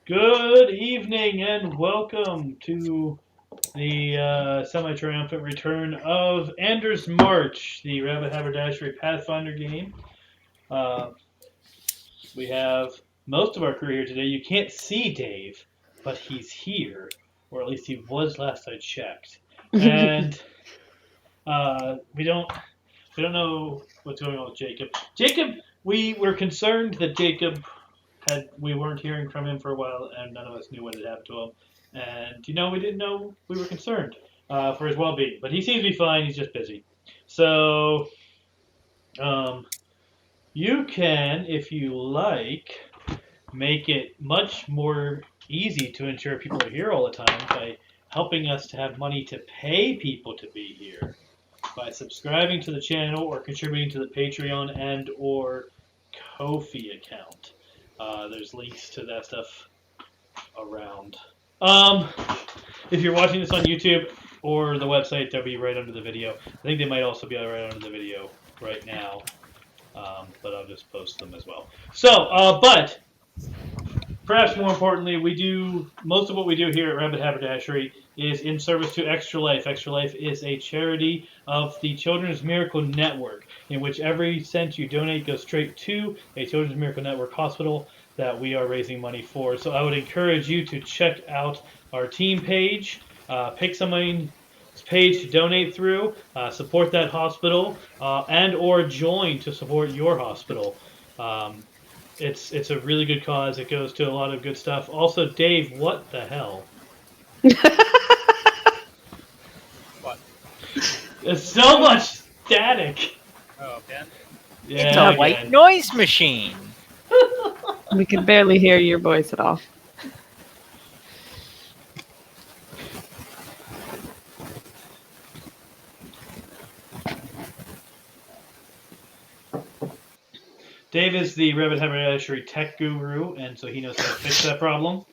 Good evening and welcome to the semi-triumphant return of Anders March, the Rabbit Haberdashery Pathfinder game. Uh, we have most of our crew here today. You can't see Dave, but he's here, or at least he was last I checked. And we don't know what's going on with Jacob. Jacob, we were concerned that Jacob we weren't hearing from him for a while, and none of us knew what had happened to him. And we didn't know we were concerned for his well-being, but he seems to be fine. He's just busy. So um, you can, if you like, make it much more easy to ensure people are here all the time by helping us to have money to pay people to be here by subscribing to the channel or contributing to the Patreon and or Ko-fi account. There's links to that stuff around. If you're watching this on YouTube or the website, they'll be right under the video. I think they might also be right under the video right now, but I'll just post them as well. So, but perhaps more importantly, most of what we do here at Rabbit Haberdashery is in service to Extra Life. Extra Life is a charity of the Children's Miracle Network, in which every cent you donate goes straight to a Children's Miracle Network hospital that we are raising money for. So I would encourage you to check out our team page, pick someone's page to donate through, support that hospital, and or join to support your hospital. It's a really good cause. It goes to a lot of good stuff. Also, Dave, what the hell? What? There's so much static. Oh, again? Yeah, It's a again. white noise machine. We can barely hear your voice at all. Dave is the Rabbit Haberdashery tech guru, and so he knows how to fix that problem.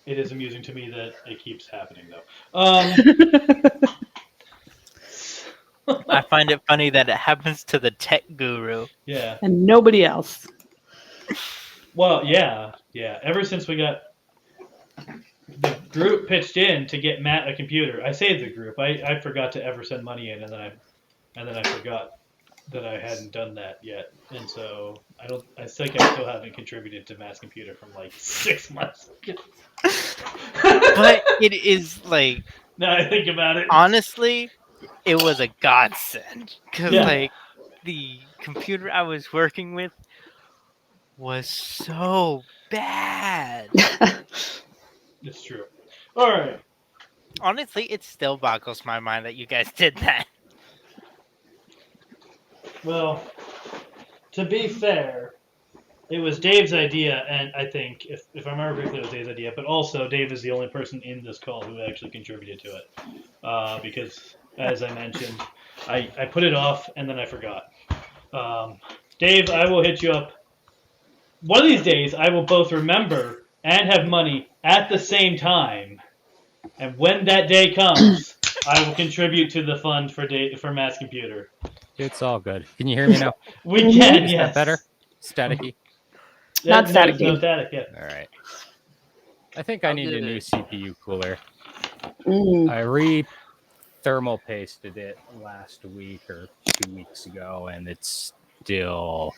It is amusing to me that it keeps happening, though. I find it funny that it happens to the tech guru. Yeah. And nobody else. Well, yeah. Ever since we got the group pitched in to get Matt a computer, I saved the group. I forgot to ever send money in, and then I forgot that I hadn't done that yet, and so I think I still haven't contributed to Matt's computer from like 6 months ago. But it is like, Now I think about it. honestly, it was a godsend. Because, Yeah. the computer I was working with was so bad. It's true. All right. Honestly, it still boggles my mind that you guys did that. Well, to be fair, it was Dave's idea, and I think, if I remember correctly, it was Dave's idea. But also, Dave is the only person in this call who actually contributed to it, because, as I mentioned, I put it off and then I forgot. Dave, I will hit you up. One of these days, I will both remember and have money at the same time, and when that day comes, I will contribute to the fund for Matt's computer. It's all good. Can you hear me now? We can, Is yes. that better? Staticky? Yeah, Not static. No static, yeah. All right. I think I need a new CPU cooler. Mm. I re-thermal pasted it last week or 2 weeks ago, and it's still...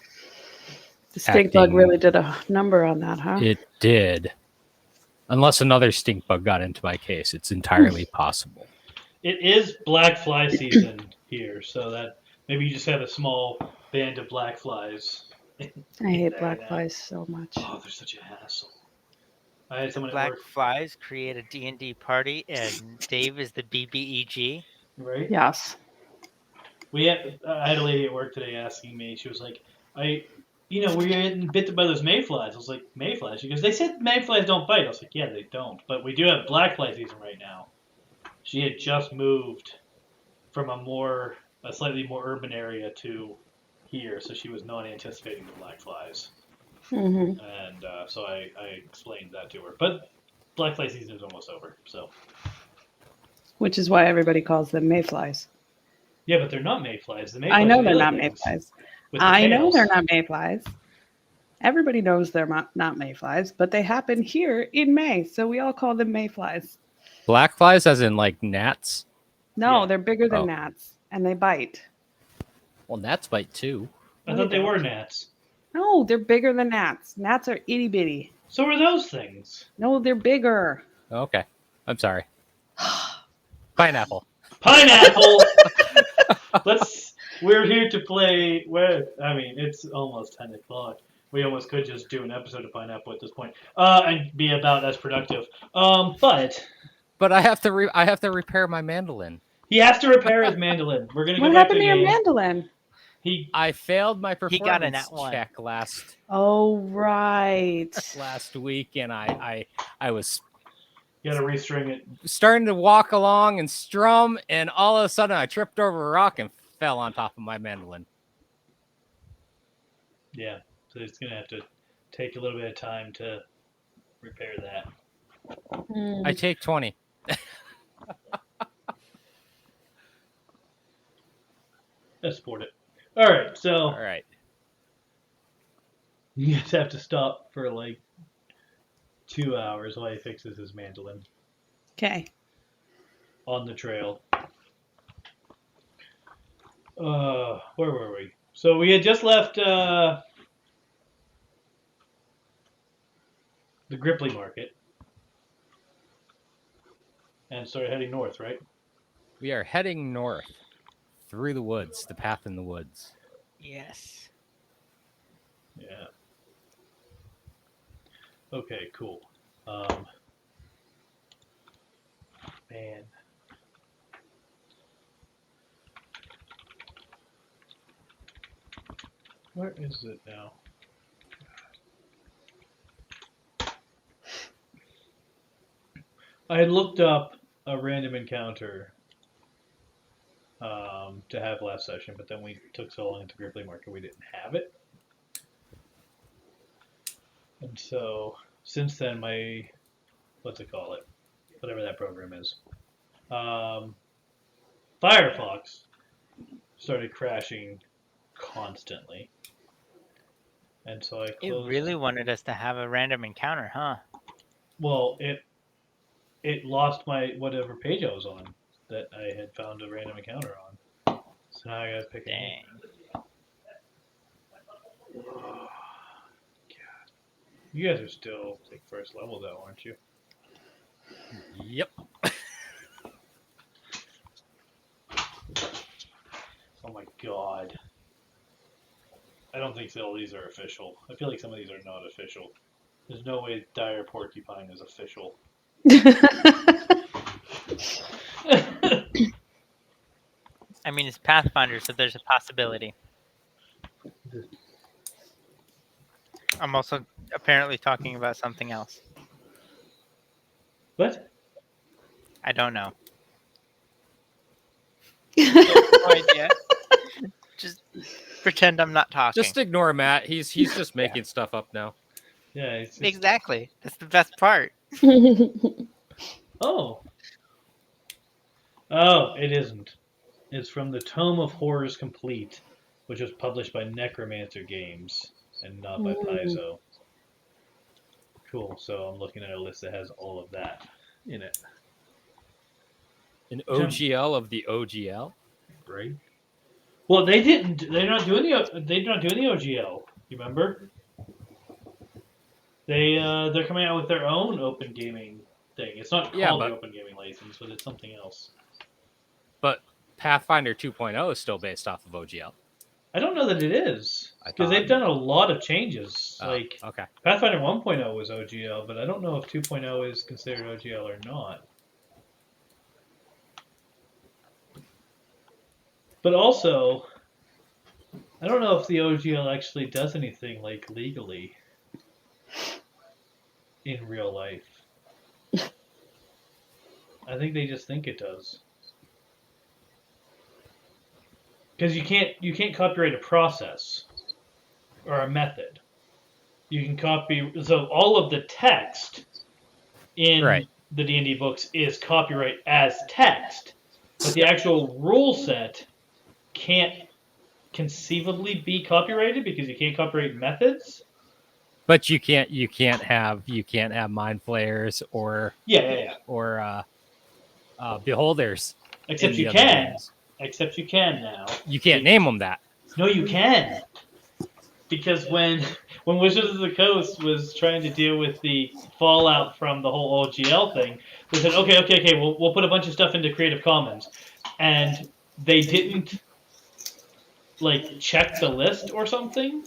The stink bug really did a number on that, huh? It did. Unless another stink bug got into my case. It's entirely possible. It is black fly season here, so that maybe you just have a small band of black flies. I hate black flies so much. Oh, they're such a hassle. I had someone at Black work, Flies create a D&D party, and Dave is the BBEG. right? Yes. I had a lady at work today asking me. She was like, we're getting bitten by those mayflies. I was like, mayflies? She goes, they said mayflies don't bite. I was like, yeah, they don't. But we do have black fly season right now. She had just moved from a slightly more urban area to here, so she was not anticipating the black flies. Mm-hmm. And so I explained that to her. But black fly season is almost over, so. Which is why everybody calls them mayflies. Yeah, but they're not mayflies. The mayflies I know are they're the not other things mayflies. with the I know tails. they're not mayflies. Everybody knows they're not mayflies, but they happen here in May, so we all call them mayflies. Black flies, as in like gnats. No, Yeah. they're bigger than Oh. gnats, and they bite. Well, gnats bite too. I No, thought they don't. were gnats. No, they're bigger than gnats. Gnats are itty bitty. So are those things. No, they're bigger. Okay, I'm sorry. Pineapple. Pineapple! We're here to play. It's almost 10 o'clock. We almost could just do an episode of Pineapple at this point, and be about as productive. But I have to repair my mandolin. he has to repair his mandolin. We're gonna What go back to happened the to your game. mandolin? I failed my He got a performance nat one. check last Oh, right. week, and I was You gotta restring it. starting to walk along and strum, and all of a sudden I tripped over a rock and fell on top of my mandolin. Yeah, so it's gonna have to take a little bit of time to repair that. I take 20. Let's support it. All right, so All right. you guys have to stop for like 2 hours while he fixes his mandolin Okay. on the trail. Where were we? So we had just left the Gripply Market and started heading north, right? We are heading north through the woods, the path in the woods. Yes. Yeah. Okay, cool. Man. Where is it now? I had looked up a random encounter to have last session, but then we took so long at the Gripply Market we didn't have it. And so since then, what's it call it? Whatever that program is. Firefox started crashing constantly. And so I It closed. really wanted us to have a random encounter, huh? Well, it lost my whatever page I was on that I had found a random encounter on. So now I gotta pick it. Dang. God. You guys are still like first level though, aren't you? Yep. Oh my god. I don't think all these are official. I feel like some of these are not official. There's no way Dire Porcupine is official. I mean, it's Pathfinder, so there's a possibility. I'm also apparently talking about something else. What? I don't know. No idea. Just pretend I'm not talking. Just ignore Matt. He's just making stuff up now. Yeah, it's just... Exactly. That's the best part. Oh. Oh, it isn't. It's from the Tome of Horrors Complete, which was published by Necromancer Games and not by Paizo. Cool, so I'm looking at a list that has all of that in it. An OGL of the OGL? Right? Well, they're not doing the OGL. You remember? They're coming out with their own open gaming thing. It's not called the open gaming license, but it's something else. But Pathfinder 2.0 is still based off of OGL. I don't know that it is, because they've done a lot of changes. Okay. Pathfinder 1.0 was OGL, but I don't know if 2.0 is considered OGL or not. But also, I don't know if the OGL actually does anything like legally in real life. I think they just think it does. Because you can't copyright a process or a method. You can so all of the text in the D&D books is copyright as text, but the actual rule set can't conceivably be copyrighted because you can't copyright methods. But you can't have mind flayers or Yeah. beholders. Except in the you other can. games. Except you can now. You can't name them that. No, you can. Because when Wizards of the Coast was trying to deal with the fallout from the whole OGL thing, they said, okay, we'll put a bunch of stuff into Creative Commons, and they didn't check the list or something,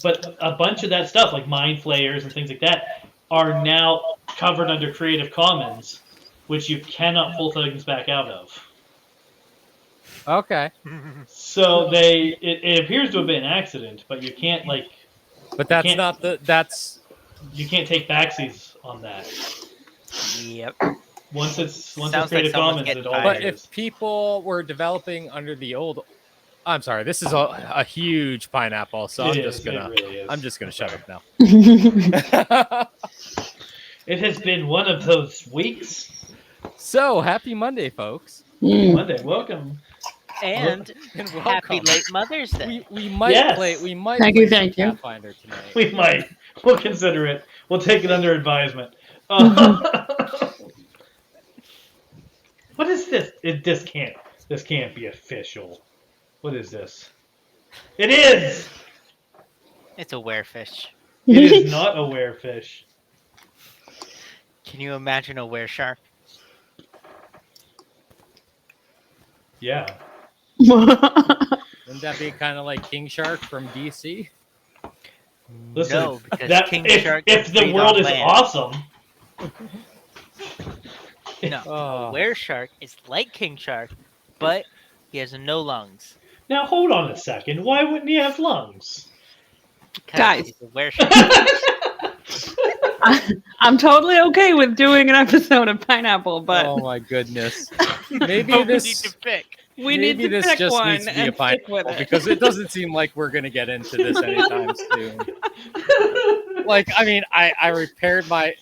but a bunch of that stuff like Mind Flayers and things like that are now covered under Creative Commons, which you cannot pull things back out of. Okay. So it appears to have been an accident, but you can't But that's can't- not that's you can't take backsies on that. Yep. Once it's Sounds like Creative someone's Commons, getting it all fired. But is. if people were developing under the old, I'm sorry, this is a huge pineapple, so It I'm is, just gonna it really is. I'm just gonna shut Sorry. up now. It has been one of those weeks. So happy Monday, folks, Monday, welcome. And and happy welcome. late Mother's Day. We might Yes. play Thank you, some thank you. Pathfinder tonight. We might. We'll consider it. We'll take it under advisement. What is this? This can't be official. What is this? It is. It's a werefish. It is not a werefish. Can you imagine a wereshark? Yeah. Wouldn't that be kind of like King Shark from DC? Listen, No, because King Shark if can the breathe world on is land. awesome, No, Oh. a wereshark is like King Shark, but he has no lungs. now hold on a second. Why wouldn't he have lungs? Because Guys. he's a wereshark. I'm totally okay with doing an episode of Pineapple, but Oh my goodness. Maybe But we this need to pick. we need maybe to this pick just one needs to be a and stick with pineapple it. because it doesn't seem like we're gonna get into this anytime soon. Like, I mean, I repaired my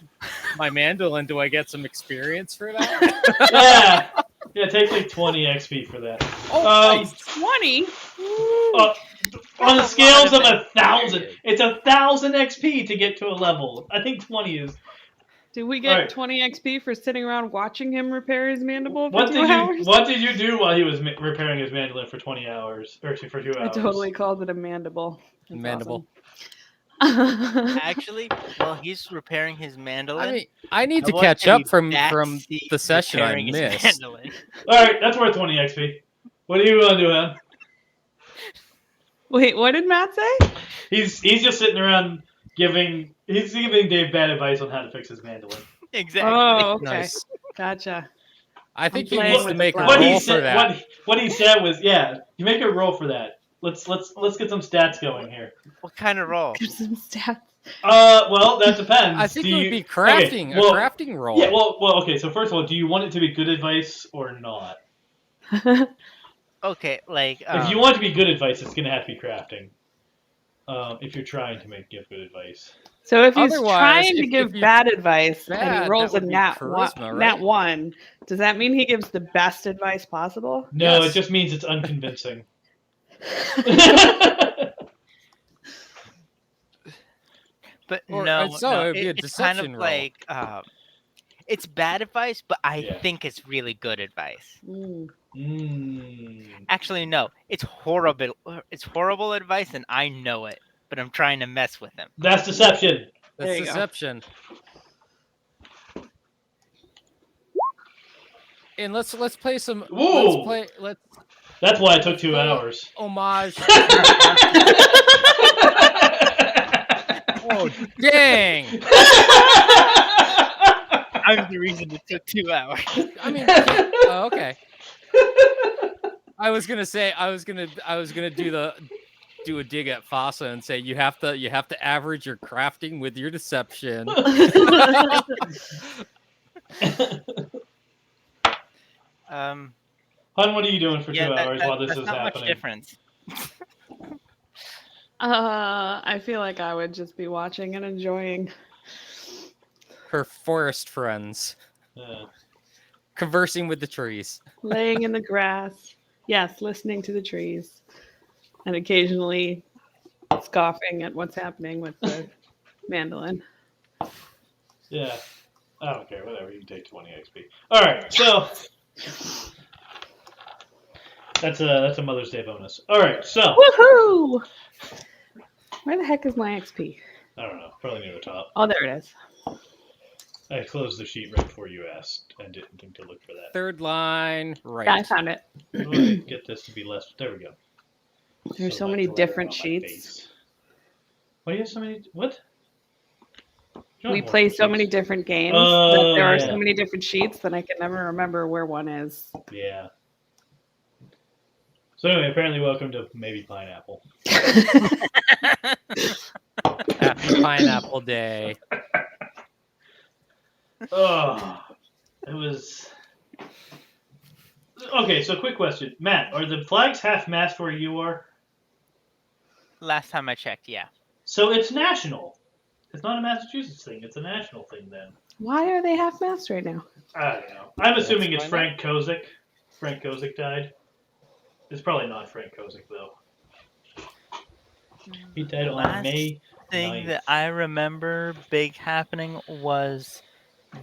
mandolin. Do I get some experience for that? Yeah, take like 20 XP for that. Oh, Um, nice. 20. On the That's a scales lot of of 1,000, it's 1,000 XP to get to a level. I think 20 is. Did we get Alright. 20 XP for sitting around watching him repair his mandible for What 2 hours? did you do while he was repairing his mandolin for 20 hours or for 2 hours? I totally called it a mandible. That's Mandible. awesome. Actually, while he's repairing his mandolin, I mean, I need to want catch to up be from backseat the session I repairing his missed. mandolin. All right, that's worth 20 XP. What do you want to do, man? Wait, what did Matt say? He's just sitting around giving Dave bad advice on how to fix his mandolin. Exactly. Oh, okay. Nice. Gotcha. I think I'm he playing needs with to the make a flag. What he roll for said, that. what he said was, yeah, you make a roll for that. Let's get some stats going here. What kind of roll? Give some stats. Well, that depends. I think Do it would you- be crafting, okay, well, a crafting roll. Yeah, well, okay. So first of all, do you want it to be good advice or not? Okay, like If you want it to be good advice, it's gonna have to be crafting. If you're trying to give good advice. So if he's Otherwise, trying to if give you- bad advice and Bad, he rolls that a would be nat charisma, one, right? nat 1, does that mean he gives the best advice possible? No, Yes. it just means it's unconvincing. but Or- no, so no, it would be a it's kind deception of roll. like it's bad advice, but I Yeah. think it's really good advice. Mm. Actually, no, it's horrible. It's horrible advice, and I know it. But I'm trying to mess with him. That's deception. There That's you go. deception. And let's play some. Ooh. Let's That's why it took 2 play hours. homage. Oh dang! I'm the reason it took 2 hours. I mean, okay. I was gonna do a dig at Fossa and say you have to average your crafting with your deception. Hun, what are you doing for 2 Yeah, hours while this that's is not much happening? difference. I feel like I would just be watching and enjoying. Her forest friends Yeah. conversing with the trees. Laying in the grass. Yes, listening to the trees. And occasionally scoffing at what's happening with the mandolin. Yeah. I don't care. Whatever. You can take 20 XP. All right. So that's a Mother's Day bonus. All right. So Woohoo! Where the heck is my XP? I don't know. Probably near the top. Oh, there it is. I closed the sheet right before you asked and didn't think to look for that. Third line, right. Yeah, I found it. How do I get this to be less? There we go. There's so much many glare different on my sheets. face. Why do you have so many? What? You don't We have play multiple so many sheets. different games Oh, that there are yeah. so many different sheets that I can never remember where one is. Yeah. So anyway, apparently, welcome to maybe pineapple. Happy Pineapple Day. Oh, it was. Okay, so quick question, Matt: are the flags half-mast where you are? Last time I checked, yeah. So it's national. It's not a Massachusetts thing. It's a national thing then. Why are they half-mast right now? I don't know. I'm assuming it's Let's Frank find Kozik. Frank Kozik died. It's probably not Frank Kozik though. He died on Last May thing 9th. that I remember big happening was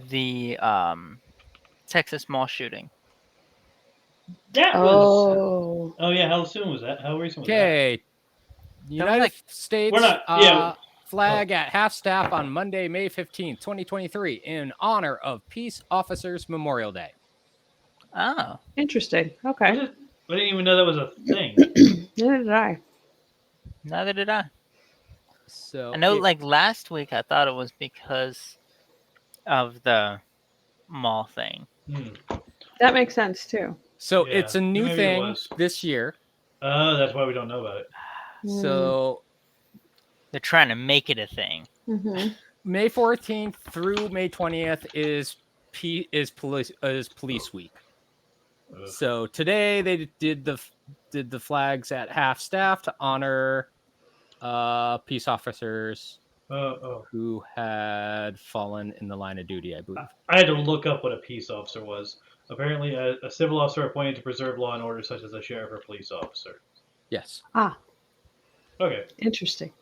the Texas mall shooting. That was. Oh. Oh yeah, how soon was that? How recent was that? Okay. United like- States We're not- yeah. flag at half staff on Monday, May 15th, 2023, in honor of Peace Officers Memorial Day. Oh, Interesting. I Okay. didn't even know that was a thing. Neither did I. neither did I. So I know, it- like last week, I thought it was because of the mall thing. That makes sense too. so Yeah, it's a new maybe it thing was. this year. Oh, that's why we don't know about it. So They're trying to make it a thing. Mm-hmm. May 14th through May 20th is police week. Ugh. So today they did the flags at half staff to honor peace officers who had fallen in the line of duty, I believe. I had to look up what a peace officer was. Apparently, a civil officer appointed to preserve law and order, such as a sheriff or police officer. Yes. Ah, Okay. interesting.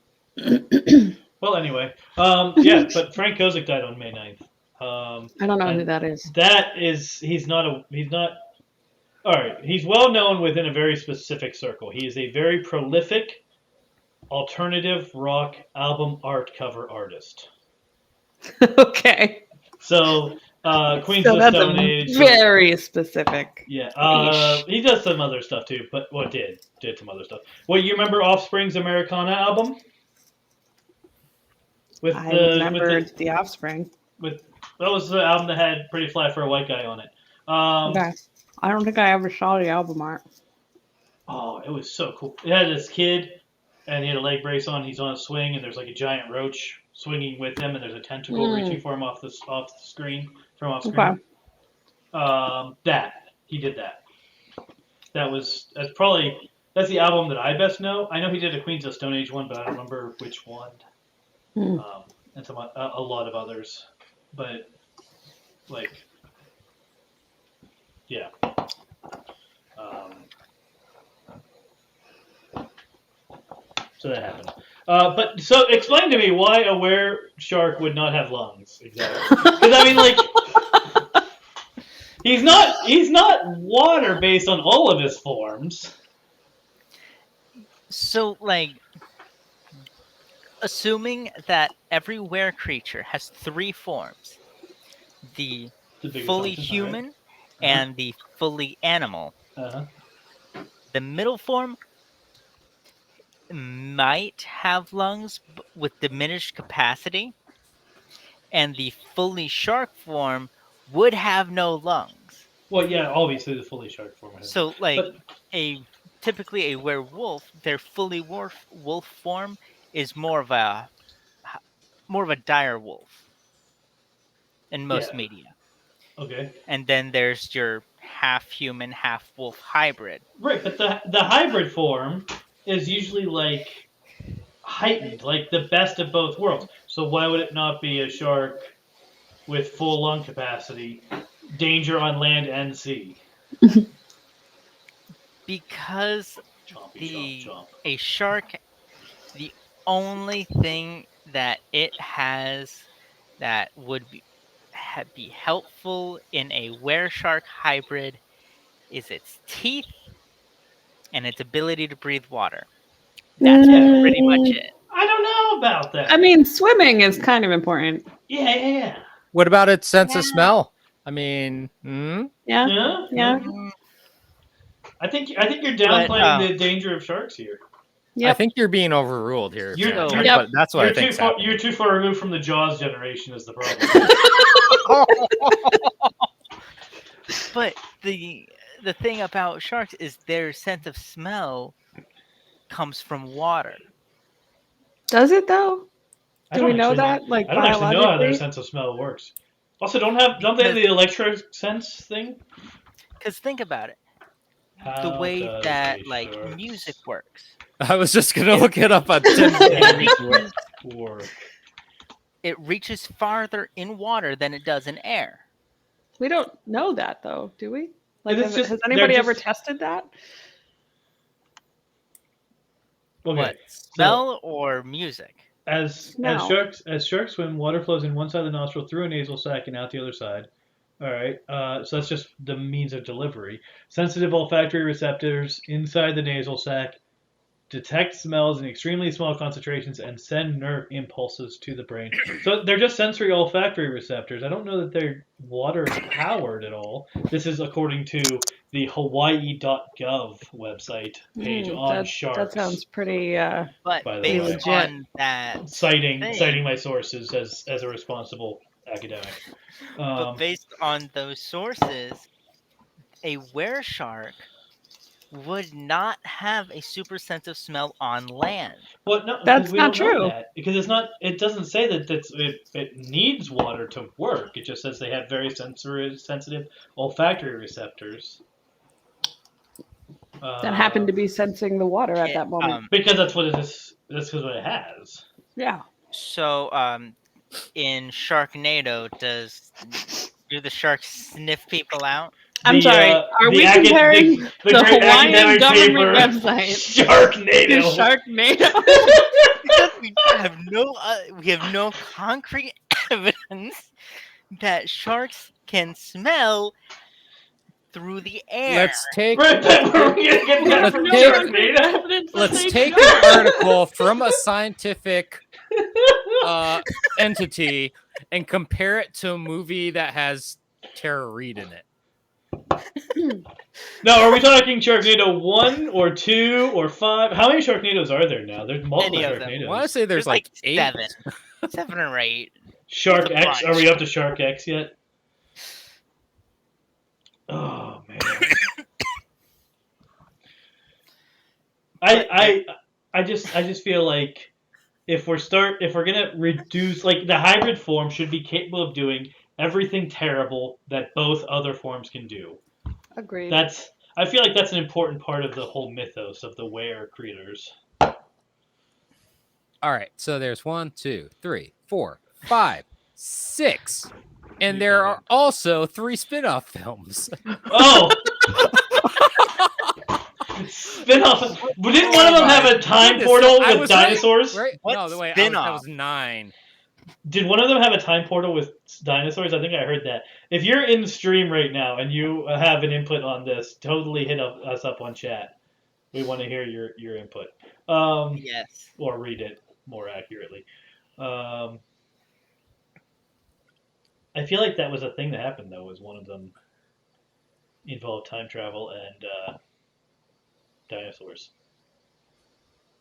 Well, anyway, yeah, but Frank Kozik died on May 9th. I don't know who and that is. That is, he's not. All right, he's well known within a very specific circle. He is a very prolific alternative rock album art cover artist. Okay. So, Queens So of the that's Stone Age. very specific. Yeah, he does some other stuff too, but did some other stuff. Well, you remember Offspring's Americana album? I remembered the Offspring. That was the album that had "Pretty Fly for a White Guy" on it. Okay. I don't think I ever saw the album art. Oh, it was so cool. It had this kid, and he had a leg brace on. He's on a swing, and there's like a giant roach swinging with him, and there's a tentacle reaching for him off the screen from off screen. Okay. He did that. That's the album that I best know. I know he did a Queens of Stone Age one, but I don't remember which one. And some a lot of others, but yeah. So that happened. But so explain to me why a were-shark would not have lungs exactly? Because I mean, he's not water based on all of his forms. So, assuming that every were creature has three forms: the fully human and the fully animal. The middle form might have lungs with diminished capacity, and the fully shark form would have no lungs. Well, yeah, obviously the fully shark form. So, typically a werewolf, their fully wolf form is more of a dire wolf in most media. Okay. And then there's your half human, half wolf hybrid. Right, but the hybrid form is usually heightened, like the best of both worlds. So why would it not be a shark with full lung capacity, danger on land and sea? Because Chompy, chomp, chomp. a shark, the only thing that it has that would be helpful in a wereshark hybrid is its teeth and its ability to breathe water. That's pretty much it. I don't know about that. I mean, swimming is kind of important. Yeah. What about its sense of smell? I mean, Yeah. I think you're downplaying the danger of sharks here. Yep. I think you're being overruled here. You're That's what I think. You're too far removed from the Jaws generation is the problem. But the thing about sharks is their sense of smell comes from water. Does it though? Do we know that? Like, I don't actually know how their sense of smell works. Also, don't they have the electro sense thing? Because think about it. The way that music works. I was just gonna look it up on It reaches farther in water than it does in air. We don't know that though, do we? Like, has anybody ever tested that? Okay. What, smell or music? As sharks swim, water flows in one side of the nostril through a nasal sac and out the other side. All right. So that's just the means of delivery. Sensitive olfactory receptors inside the nasal sac detect smells in extremely small concentrations and send nerve impulses to the brain. So they're just sensory olfactory receptors. I don't know that they're water powered at all. This is according to the Hawaii.gov website page on sharks. That sounds pretty but based on that citing my sources as a responsible academic. But based on those sources, a wereshark would not have a super sense of smell on land. Well, no, that's not true. Because it's not. It doesn't say that it needs water to work. It just says they have very sensitive olfactory receptors that happen to be sensing the water at that moment. Because that's what it is. That's because what it has. Yeah. So, in Sharknado, do the sharks sniff people out? I'm sorry. Are we comparing the Hawaiian government website Sharknado to Sharknado? Because we have no concrete evidence that sharks can smell through the air. Let's take an article from a scientific entity and compare it to a movie that has Tara Reid in it. Now, are we talking Sharknado 1 or 2 or 5? How many Sharknados are there now? There's multiple Sharknados. I want to say there's like 8. 7 or 8. Shark X? Are we up to Shark X yet? Oh man. I just feel like if we're gonna reduce, like, the hybrid form should be capable of doing everything terrible that both other forms can do. Agreed. I feel like that's an important part of the whole mythos of the were creatures. All right, so there's 1, 2, 3, 4, 5, 6, and there are also 3 spin-off films. Oh. Spin-off. Didn't one of them have a time portal with dinosaurs? Right? No, the way that was 9. Did one of them have a time portal with dinosaurs? I think I heard that. If you're in the stream right now and you have an input on this, totally hit us up on chat. We want to hear your input. Yes. Or read it more accurately. I feel like that was a thing that happened, though, was one of them involved time travel and dinosaurs.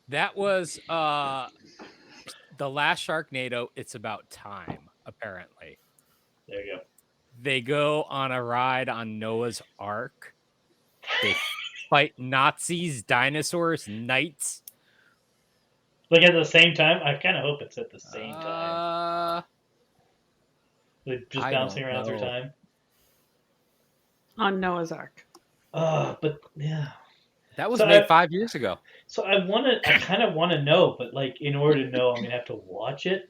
That was the last Sharknado. It's about time, apparently. There you go. They go on a ride on Noah's Ark. They fight Nazis, dinosaurs, knights. Like at the same time? I kind of hope it's at the same time. They're just bouncing around through time. On Noah's Ark. But yeah. That was made 5 years ago. So I kind of want to know, but like in order to know, I'm gonna have to watch it.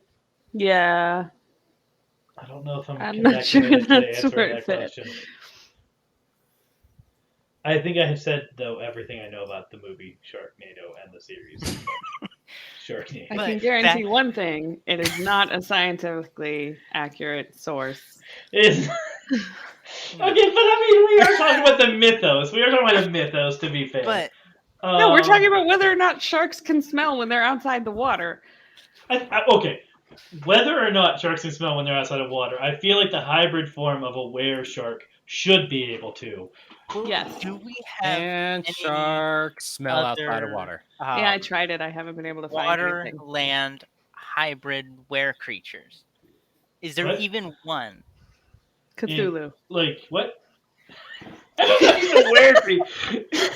Yeah. I don't know if I'm not sure that's worth it. I think I have said, though, everything I know about the movie Sharknado and the series. shark name. I But can guarantee one thing: it is not a scientifically accurate source. Okay, but I mean, we are talking about the mythos. We are talking about the mythos, to be fair. But No, we're talking about whether or not sharks can smell when they're outside the water. Okay, whether or not sharks can smell when they're outside of water, I feel like the hybrid form of a wereshark should be able to. Yes. Do we have And any sharks smell outside of other, water. Yeah, I tried it. I haven't been able to find water anything. land hybrid were creatures? Is there What? even one? Cthulhu. Like, what? I don't know even were creatures.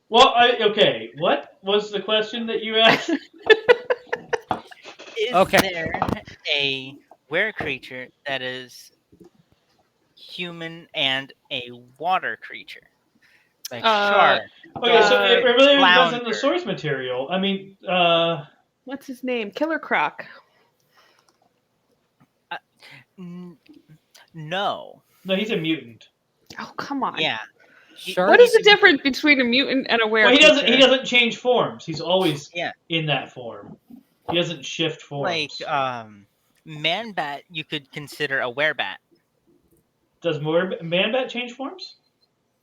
Well, okay. What was the question that you asked? Is Okay. there a were creature that is human and a water creature? Like shark. Okay, so it really depends on the flounder. source material. I mean, What's his name? Killer Croc. No. no, he's a mutant. Oh, come on. Yeah. Sharks. What is the difference between a mutant and a were Well, he creature? doesn't change forms. He's always Yeah. in that form. He doesn't shift forms. Like man bat you could consider a werebat. Does Man-Bat change forms?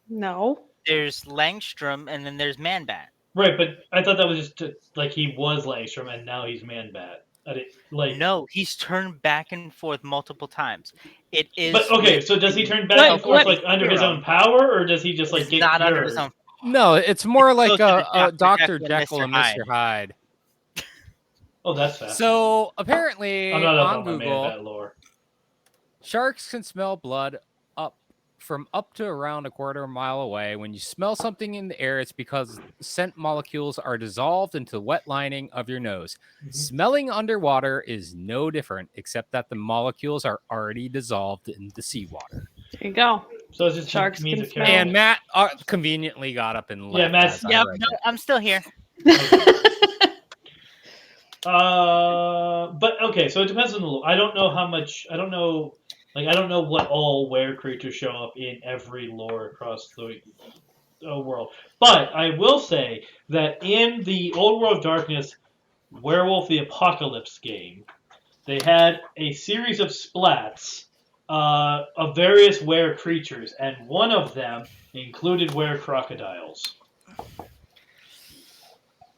No. There's Langstrom and then there's Man-Bat. Right, but I thought that was just like he was Langstrom and now he's Man-Bat. No, he's turned back and forth multiple times. It is. But okay, so does he turn back and forth like under his own power, or does he just like get not cured? under his own? No, it's more like closer to a Dr. Jekyll and Jekyll and Mr. Hyde. Oh, that's fast. So apparently I'm not up on on my Google, Man-Bat lore. sharks can smell blood up to around a quarter mile away. When you smell something in the air, it's because scent molecules are dissolved into the wet lining of your nose. Mhm. Smelling underwater is no different, except that the molecules are already dissolved in the seawater. There you go. So it's just Sharks means can a smell. carol. And Matt conveniently got up and left. Yeah, Matt's- as I Yep. read No, that. I'm still here. But okay, so it depends on the lore. I don't know how much. I don't know what all were creatures show up in every lore across the world. But I will say that in the Old World of Darkness Werewolf the Apocalypse game, they had a series of splats of various were creatures, and one of them included were crocodiles.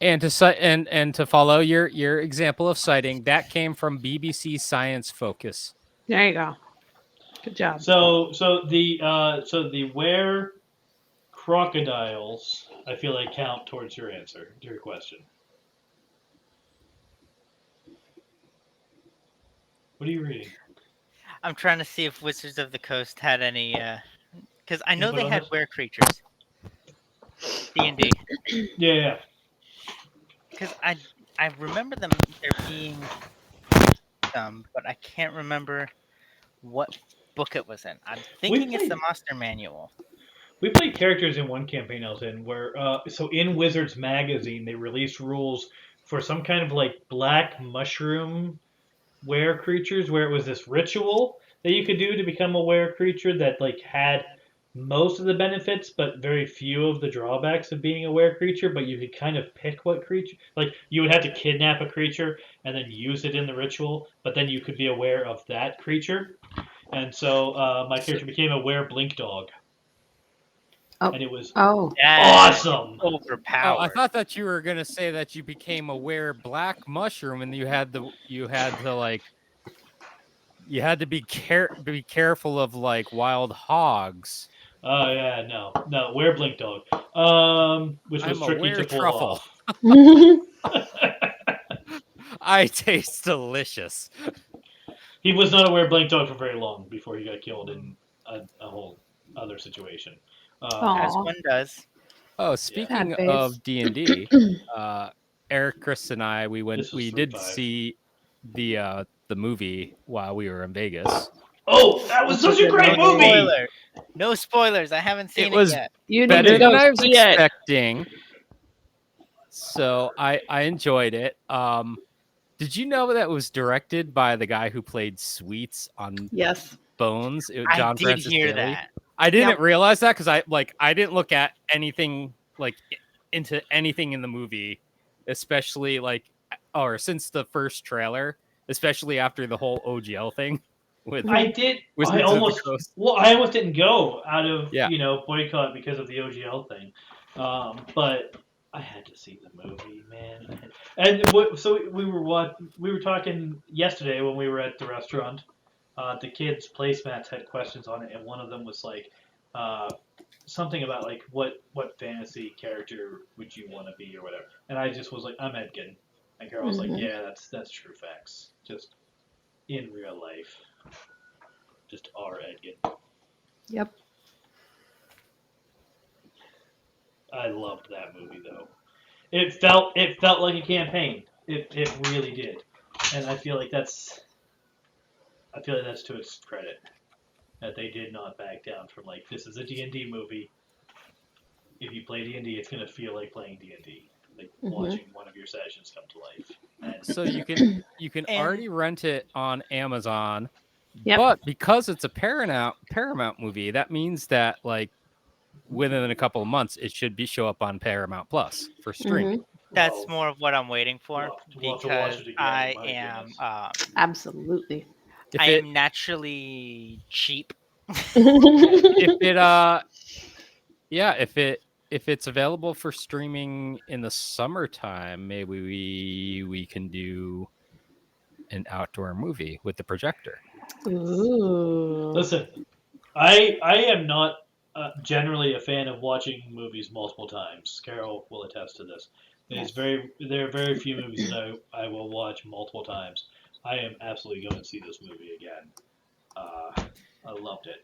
And to follow your example of citing, that came from BBC Science Focus. There you go. Good job. So the were crocodiles, I feel like count towards your answer to your question. What are you reading? I'm trying to see if Wizards of the Coast had any, because I know Input they on had this? were creatures. D&D. Yeah. Because I remember there being some, but I can't remember what book it was in. I'm thinking it's the Master Manual. We played characters in one campaign I was in where, so in Wizards Magazine, they released rules for some kind of like black mushroom were creatures, where it was this ritual that you could do to become a were creature that like had most of the benefits, but very few of the drawbacks of being a were creature. But you could kind of pick what creature, like you would have to kidnap a creature and then use it in the ritual, but then you could be aware of that creature. And so my character became a were blink dog. Oh. And it was awesome. Overpowered. Oh, I thought that you were gonna say that you became a were black mushroom, and you had to be careful of like wild hogs. Oh yeah, no, were blink dog, which was I'm a tricky were to pull truffle. off. I taste delicious. He was not a were blink dog for very long before he got killed in a whole other situation. As one does. Oh, speaking Sad of D&D, Eric, Chris, and I we did 3.5. see the movie while we were in Vegas. Oh, that was such a great movie! No spoilers. I haven't seen It was it yet. You better need to than go I was see it. expecting. So I enjoyed it. Did you know that it was directed by the guy who played Sweets on Yes. Bones? I did hear that. I didn't realize that because I didn't look at anything into anything in the movie, especially or since the first trailer, especially after the whole OGL thing. I almost didn't go out of boycott because of the OGL thing, but I had to see the movie, man. So we were talking yesterday when we were at the restaurant. The kids' placemats had questions on it, and one of them was something about what fantasy character would you want to be or whatever. And I just was like, I'm Edgin. And Carol was like, yeah, that's true facts. Just in real life. Just our Edgin. Yep. I loved that movie though. It felt like a campaign. It really did. And I feel like that's to its credit. That they did not back down from this is a D&D movie. If you play D&D, it's going to feel like playing D&D. Watching one of your sessions come to life. And so you can already rent it on Amazon. Yep. But because it's a Paramount movie, that means that within a couple of months it should show up on Paramount Plus for streaming. That's more of what I'm waiting for because I am absolutely. I am naturally cheap. If it's available for streaming in the summertime, maybe we can do an outdoor movie with the projector. Ooh. Listen, I am not generally a fan of watching movies multiple times. Carol will attest to this. There are very few movies that I will watch multiple times. I am absolutely going to see this movie again. I loved it.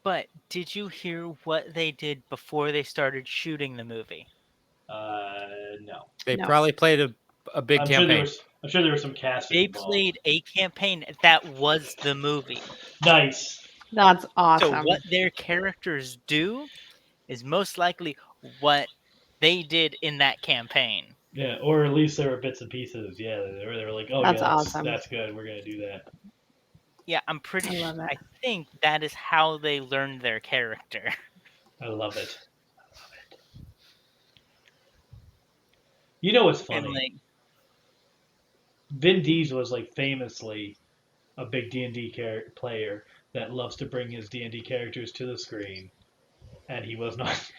But did you hear what they did before they started shooting the movie? No. They probably played a big campaign. I'm sure there was some casting. They played a campaign that was the movie. Nice. That's awesome. So what their characters do is most likely what they did in that campaign. Yeah, or at least there were bits and pieces. Yeah, they were like, oh, that's awesome. That's good. We're going to do that. Yeah, I'm pretty sure. I think that is how they learned their character. I love it. You know what's funny? Vin Diesel was famously a big D&D player that loves to bring his D&D characters to the screen, and he was not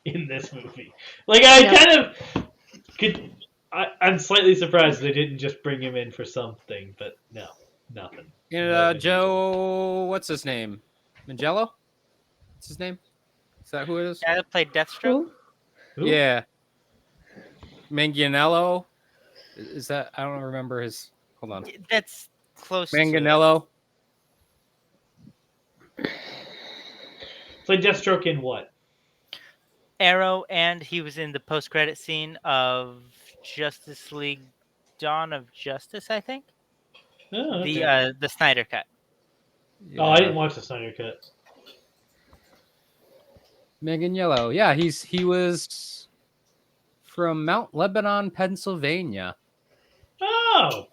in this movie. I'm slightly surprised they didn't just bring him in for something, but no, nothing. Joe, what's his name? Mangello? What's his name? Is that who it is? Guy that played Deathstroke? Who? Yeah. Manganiello? Is that? I don't remember his. Hold on. That's close. Manganiello. Played Deathstroke in what? Arrow, and he was in the post-credit scene of Justice League: Dawn of Justice, I think. Oh, okay. The Snyder Cut. Yeah. Oh, I didn't watch the Snyder Cut. Manganiello. Yeah, he was from Mount Lebanon, Pennsylvania. Oh,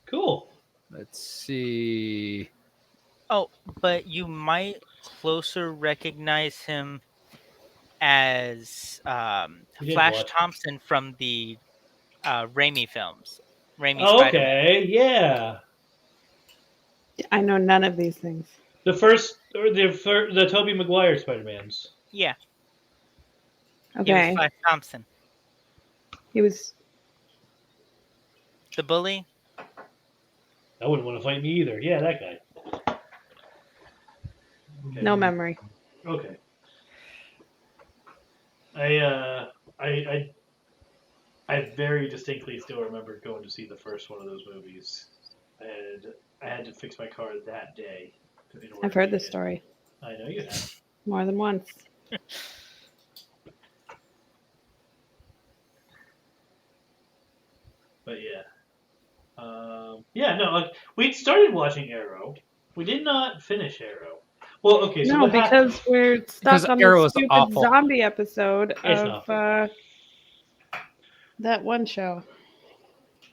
cool. Let's see. Oh, but you might closer recognize him as Flash Thompson from the Raimi films. Okay, yeah. I know none of these things. The Tobey Maguire Spider-Mans. Yeah. Okay. He was Flash Thompson. He was the bully. I wouldn't want to fight me either. Yeah, that guy. Okay. No memory. Okay. I very distinctly still remember going to see the first one of those movies, and I had to fix my car that day. I've heard this story. I know you have. More than once. But yeah. We started watching Arrow. We did not finish Arrow. Well, okay, so no, because we're stuck on the stupid zombie episode of that one show.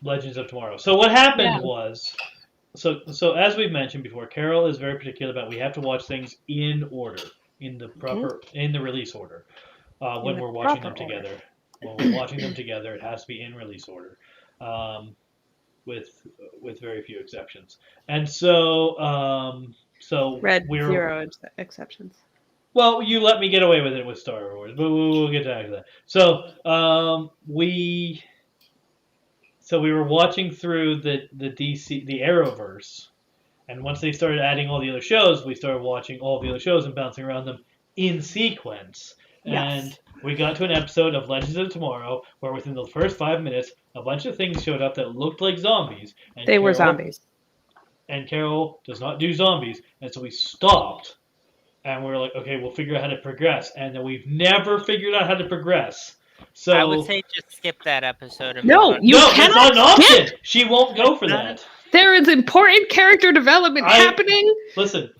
Legends of Tomorrow. So what happened was, so as we've mentioned before, Carol is very particular about we have to watch things in order. in the proper in the release order when we're watching them together. When we're watching them together, it has to be in release order, with very few exceptions. And so zero exceptions. Well, you let me get away with it with Star Wars, but we'll get back to that. So we were watching through the DC the Arrowverse, and once they started adding all the other shows, we started watching all the other shows and bouncing around them in sequence. Yes. And we got to an episode of Legends of Tomorrow where within the first 5 minutes, a bunch of things showed up that looked like zombies. And they were zombies. And Carol does not do zombies, and so we stopped. And we were like, okay, we'll figure out how to progress. And then we've never figured out how to progress. So I would say just skip that episode. And no, you cannot. It's not an option. She won't go for that. There is important character development happening. Listen,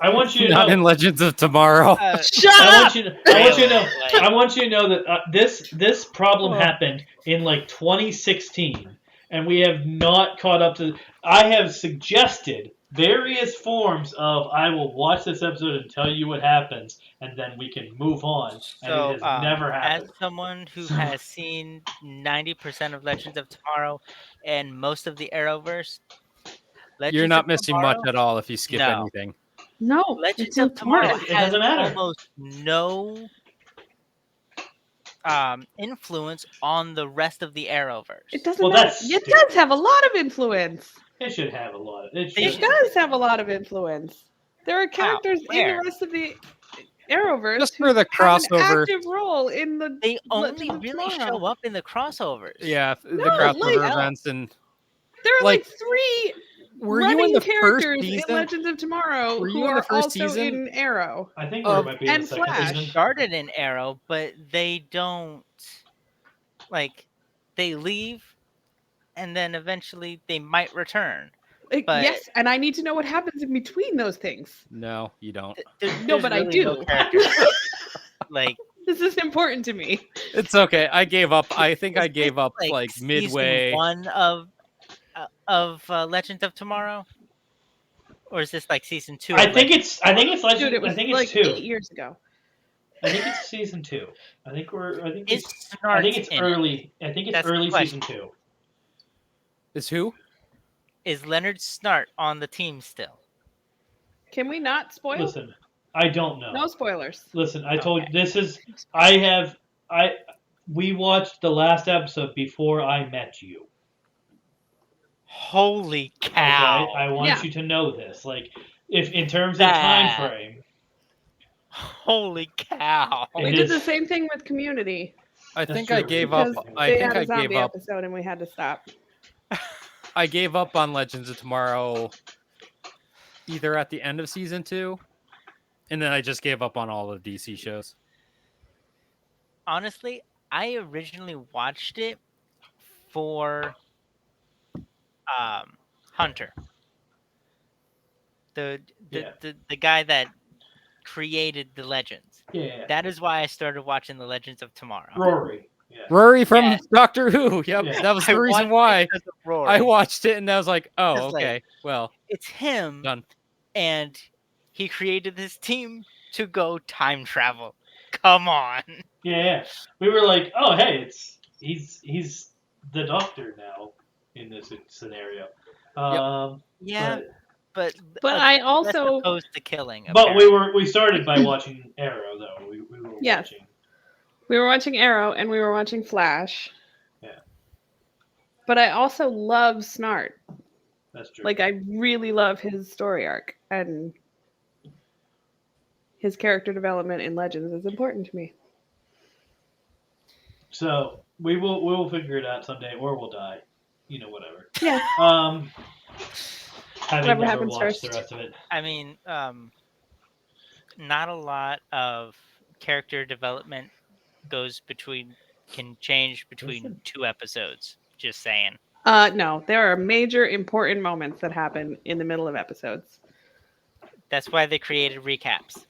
I want you to not know. in Legends of Tomorrow. Shut up! I want you to know that this problem happened in like 2016, and we have not caught up to. I have suggested various forms of I will watch this episode and tell you what happens, and then we can move on. So, and it has never happened. As someone who has seen 90% of Legends of Tomorrow and most of the Arrowverse, you're not missing much at all if you skip anything. No, Legends of Tomorrow has matter. almost no influence on the rest of the Arrowverse. It doesn't matter. It does have a lot of influence. It should have a lot. It does have a lot of influence. There are characters in the rest of the Arrowverse just for the crossover. Have an active role in the. They only really show up in the crossovers. Yeah, the crossover events and. There are like 3. Were you in the first season? In Legends of Tomorrow were you who in the are first also season? in Arrow. I think we might be in the second Flash. season. Started in Arrow, but they don't they leave, and then eventually they might return. But yes, and I need to know what happens in between those things. No, you don't. No, but I do. This is important to me. It's okay. I gave up. I think I gave up like midway. Season 1 of Legends of Tomorrow, or is this like season 2? I think it's Legends. Dude, I think it's like 2 years ago. I think it's season 2. I think it's early. I think it's early season 2. Is who? Is Leonard Snart on the team still? Can we not spoil? Listen, I don't know. No spoilers. Listen, I told you this is. We watched the last episode before I met you. Holy cow! Okay? I want you to know this. Like, if in terms of time frame. Holy cow! We did the same thing with Community. I think I gave up. I think I gave up. Episode and we had to stop. I gave up on Legends of Tomorrow either at the end of season 2, and then I just gave up on all the DC shows. Honestly, I originally watched it for Hunter, the guy that created the Legends. Yeah. That is why I started watching the Legends of Tomorrow. Rory. Yeah. Rory from Doctor Who. Yep, that was the reason why I watched it, and I was like, "Oh, okay, well, it's him." Done. And he created this team to go time travel. Come on. Yeah. We were like, "Oh, hey, he's the Doctor now in this scenario." But I also opposed to killing. But apparently. we started by watching Arrow though. We were watching. We were watching Arrow and we were watching Flash. Yeah. But I also love Snart. That's true. Like, I really love his story arc, and his character development in Legends is important to me. So we will figure it out someday, or we'll die. Whatever. Yeah. Whatever happens first. The rest of it. I mean, not a lot of character development can change between 2 episodes. Just saying. No, there are major important moments that happen in the middle of episodes. That's why they created recaps.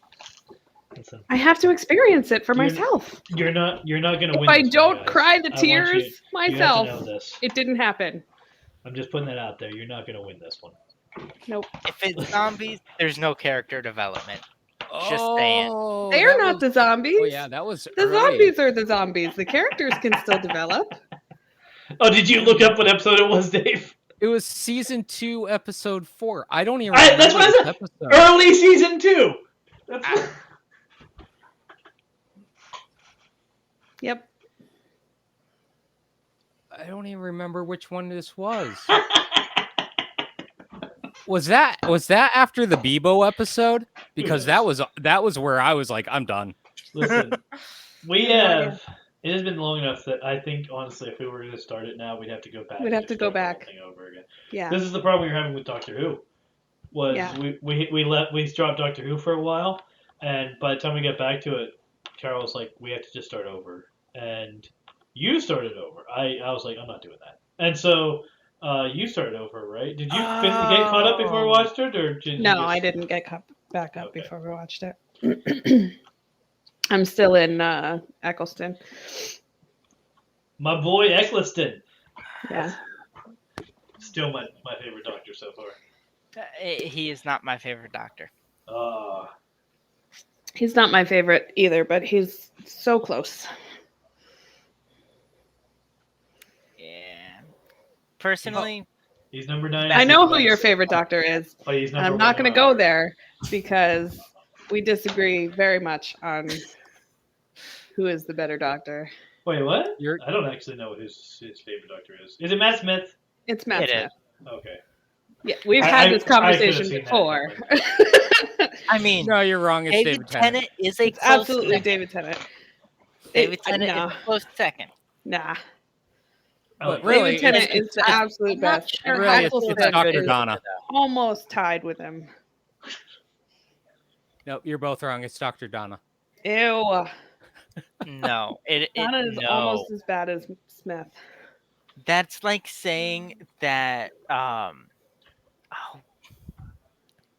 Listen, I have to experience it for myself. You're not going to win. If I don't cry the tears myself, you have to know this. It didn't happen. I'm just putting that out there. You're not going to win this one. Nope. If it's zombies, there's no character development. Just saying. They're not the zombies. Oh yeah, that was the early. zombies are the zombies. The characters can still develop. Oh, did you look up what episode it was, Dave? It was season 2, episode 4. I don't even remember That's what this I said. episode. Early season 2. That's Yep. I don't even remember which one this was. Was that after the Bebo episode? Because that was where I was like, I'm done. Listen, we have. It has been long enough that I think, honestly, if we were to start it now, we'd have to go back. We'd have to go back. The whole thing over again. Yeah. This is the problem we were having with Doctor Who. We dropped Doctor Who for a while, and by the time we get back to it, Carol was like, we have to just start over, and you started over. I was like, I'm not doing that, and so you started over, right? Did you get caught up before we watched it, or did No, I didn't get back up before we watched it. I'm still in Eccleston. My boy Eccleston. Yeah. Still my favorite Doctor so far. He is not my favorite Doctor. He's not my favorite either, but he's so close. Yeah. Personally, he's number 9. I know who your favorite Doctor is. But he's and I'm not going to go there because we disagree very much on who is the better Doctor. Wait, what? I don't actually know what his favorite Doctor is. Is it Matt Smith? It's Matt Smith. Okay. Yeah, we've had this conversation before. I mean, no, you're wrong. It's David Tennant is a close absolutely second. David Tennant. David Tennant is a close second. Nah. Really, David Tennant is the absolute best. And really, it's Dr. Donna. Almost tied with him. Nope, you're both wrong. It's Dr. Donna. Ew. No, Donna is almost as bad as Smith. That's like saying that.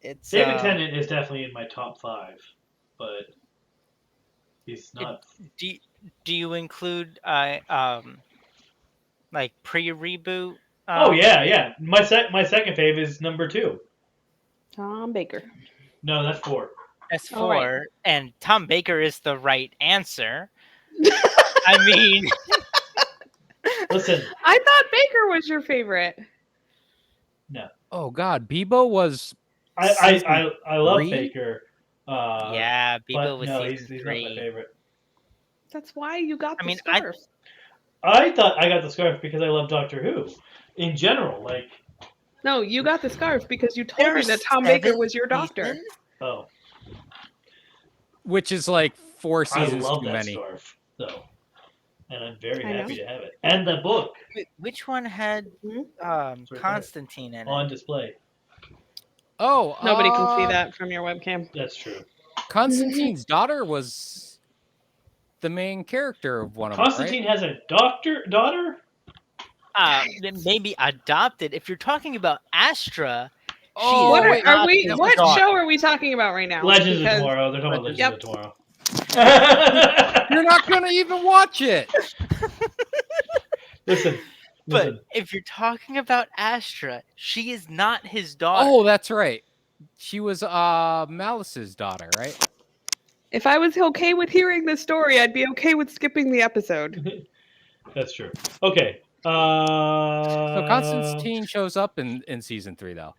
It's David Tennant is definitely in my top 5, but he's not. Do you include like pre-reboot? Oh yeah. My second fave is number 2. Tom Baker. No, that's 4. That's 4, right. And Tom Baker is the right answer. I mean, listen. I thought Baker was your favorite. No. Oh God, Bebo was. I love Baker. Yeah, Bebo was he's not my favorite. That's why you got the scarf. I thought I got the scarf because I love Doctor Who, in general. Like. No, you got the scarf because you told me that Tom Baker was your Doctor. Oh. Which is like 4 seasons too many. I love that scarf, though, and I'm very happy to have it. And the book. Which one had Constantine in it? On display. Oh, nobody can see that from your webcam. That's true. Constantine's daughter was the main character of one of them. Constantine has a daughter. Maybe adopted. If you're talking about Astra. What show are we talking about right now? Legends of Tomorrow. They're talking about Legends of Tomorrow. You're not going to even watch it. Listen. But if you're talking about Astra, she is not his daughter. Oh, that's right. She was Malice's daughter, right? If I was okay with hearing this story, I'd be okay with skipping the episode. That's true. Okay. So Constantine shows up in season 3, though.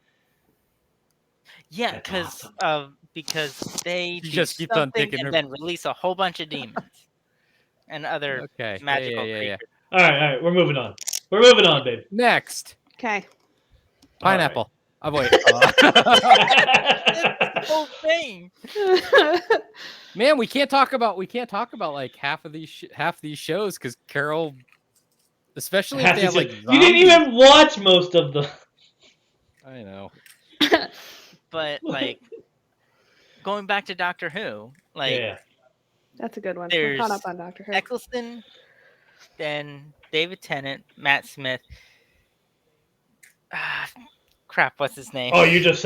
Yeah, because they just keep on thinking and then release a whole bunch of demons and other magical creatures. All right, we're moving on. We're moving on, babe. Next. Okay. Pineapple. Right. Oh wait. That's the whole thing. Man, we can't talk about like half these shows because Carol, especially if they have like you didn't even watch most of them. I know. But like going back to Doctor Who, like that's a good one. We're caught up on Doctor Who. Eccleston, then David Tennant, Matt Smith. Crap, what's his name? Oh, you're just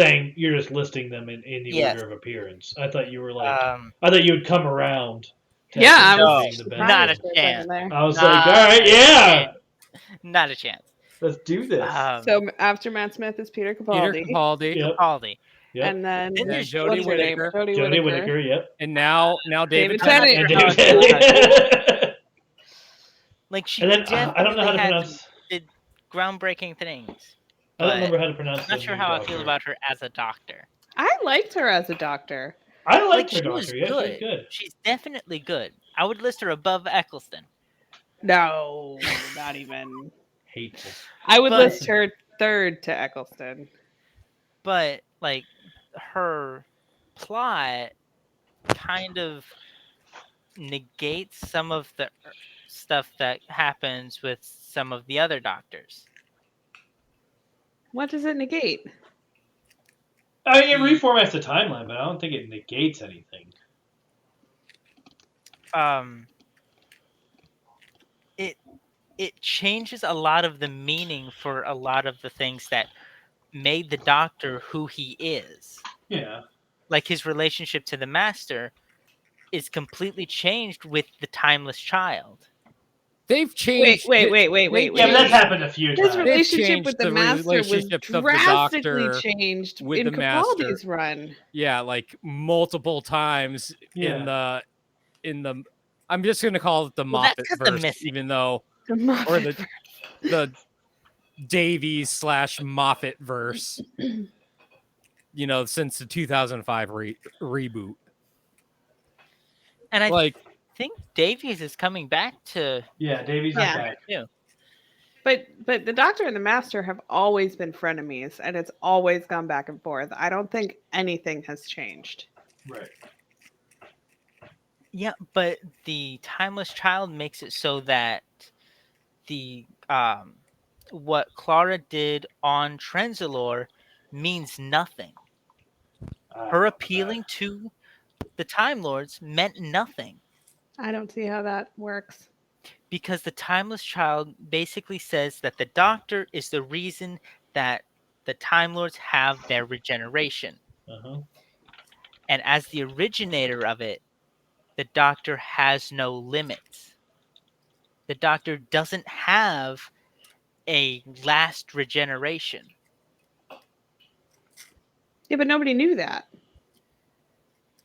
listing them in the order of appearance. I thought you were like, I thought you would come around. Yeah, not a chance. I was like, all right, yeah. Not a chance. Let's do this. So after Matt Smith is Peter Capaldi. Peter Capaldi. Capaldi. Yep. And then Jodie Whittaker. Jodie Whittaker. Yep. And now David Tennant. Like she and then definitely I don't know how to pronounce. Did groundbreaking things. I don't remember how to pronounce. I'm not sure how I feel about her as a doctor. I liked her as a doctor. I liked her she doctor. Was yeah, good. She was good. She's definitely good. I would list her above Eccleston. No, not even. Hateful. I would list her third to Eccleston. But like her plot kind of negates some of the stuff that happens with some of the other doctors. What does it negate? I mean, it reformats the timeline, but I don't think it negates anything. It changes a lot of the meaning for a lot of the things that made the Doctor who he is. Yeah. Like his relationship to the Master is completely changed with the Timeless Child. They've changed. Wait. Yeah, but that's happened a few times. His relationship with the Master was drastically changed with in the Capaldi's Master. run. Yeah, like multiple times in the. I'm just gonna call it the Moffat verse, even though or the Davies / Moffat verse. Since the 2005 reboot. And I think Davies is coming back to. Yeah, Davies is back. Yeah. But the Doctor and the Master have always been frenemies, and it's always gone back and forth. I don't think anything has changed. Right. Yeah, but the Timeless Child makes it so that the what Clara did on Trenzalore means nothing. Her appealing to the Time Lords meant nothing. I don't see how that works. Because the Timeless Child basically says that the Doctor is the reason that the Time Lords have their regeneration. Uh-huh. And as the originator of it, the Doctor has no limits. The Doctor doesn't have a last regeneration. Yeah, but nobody knew that,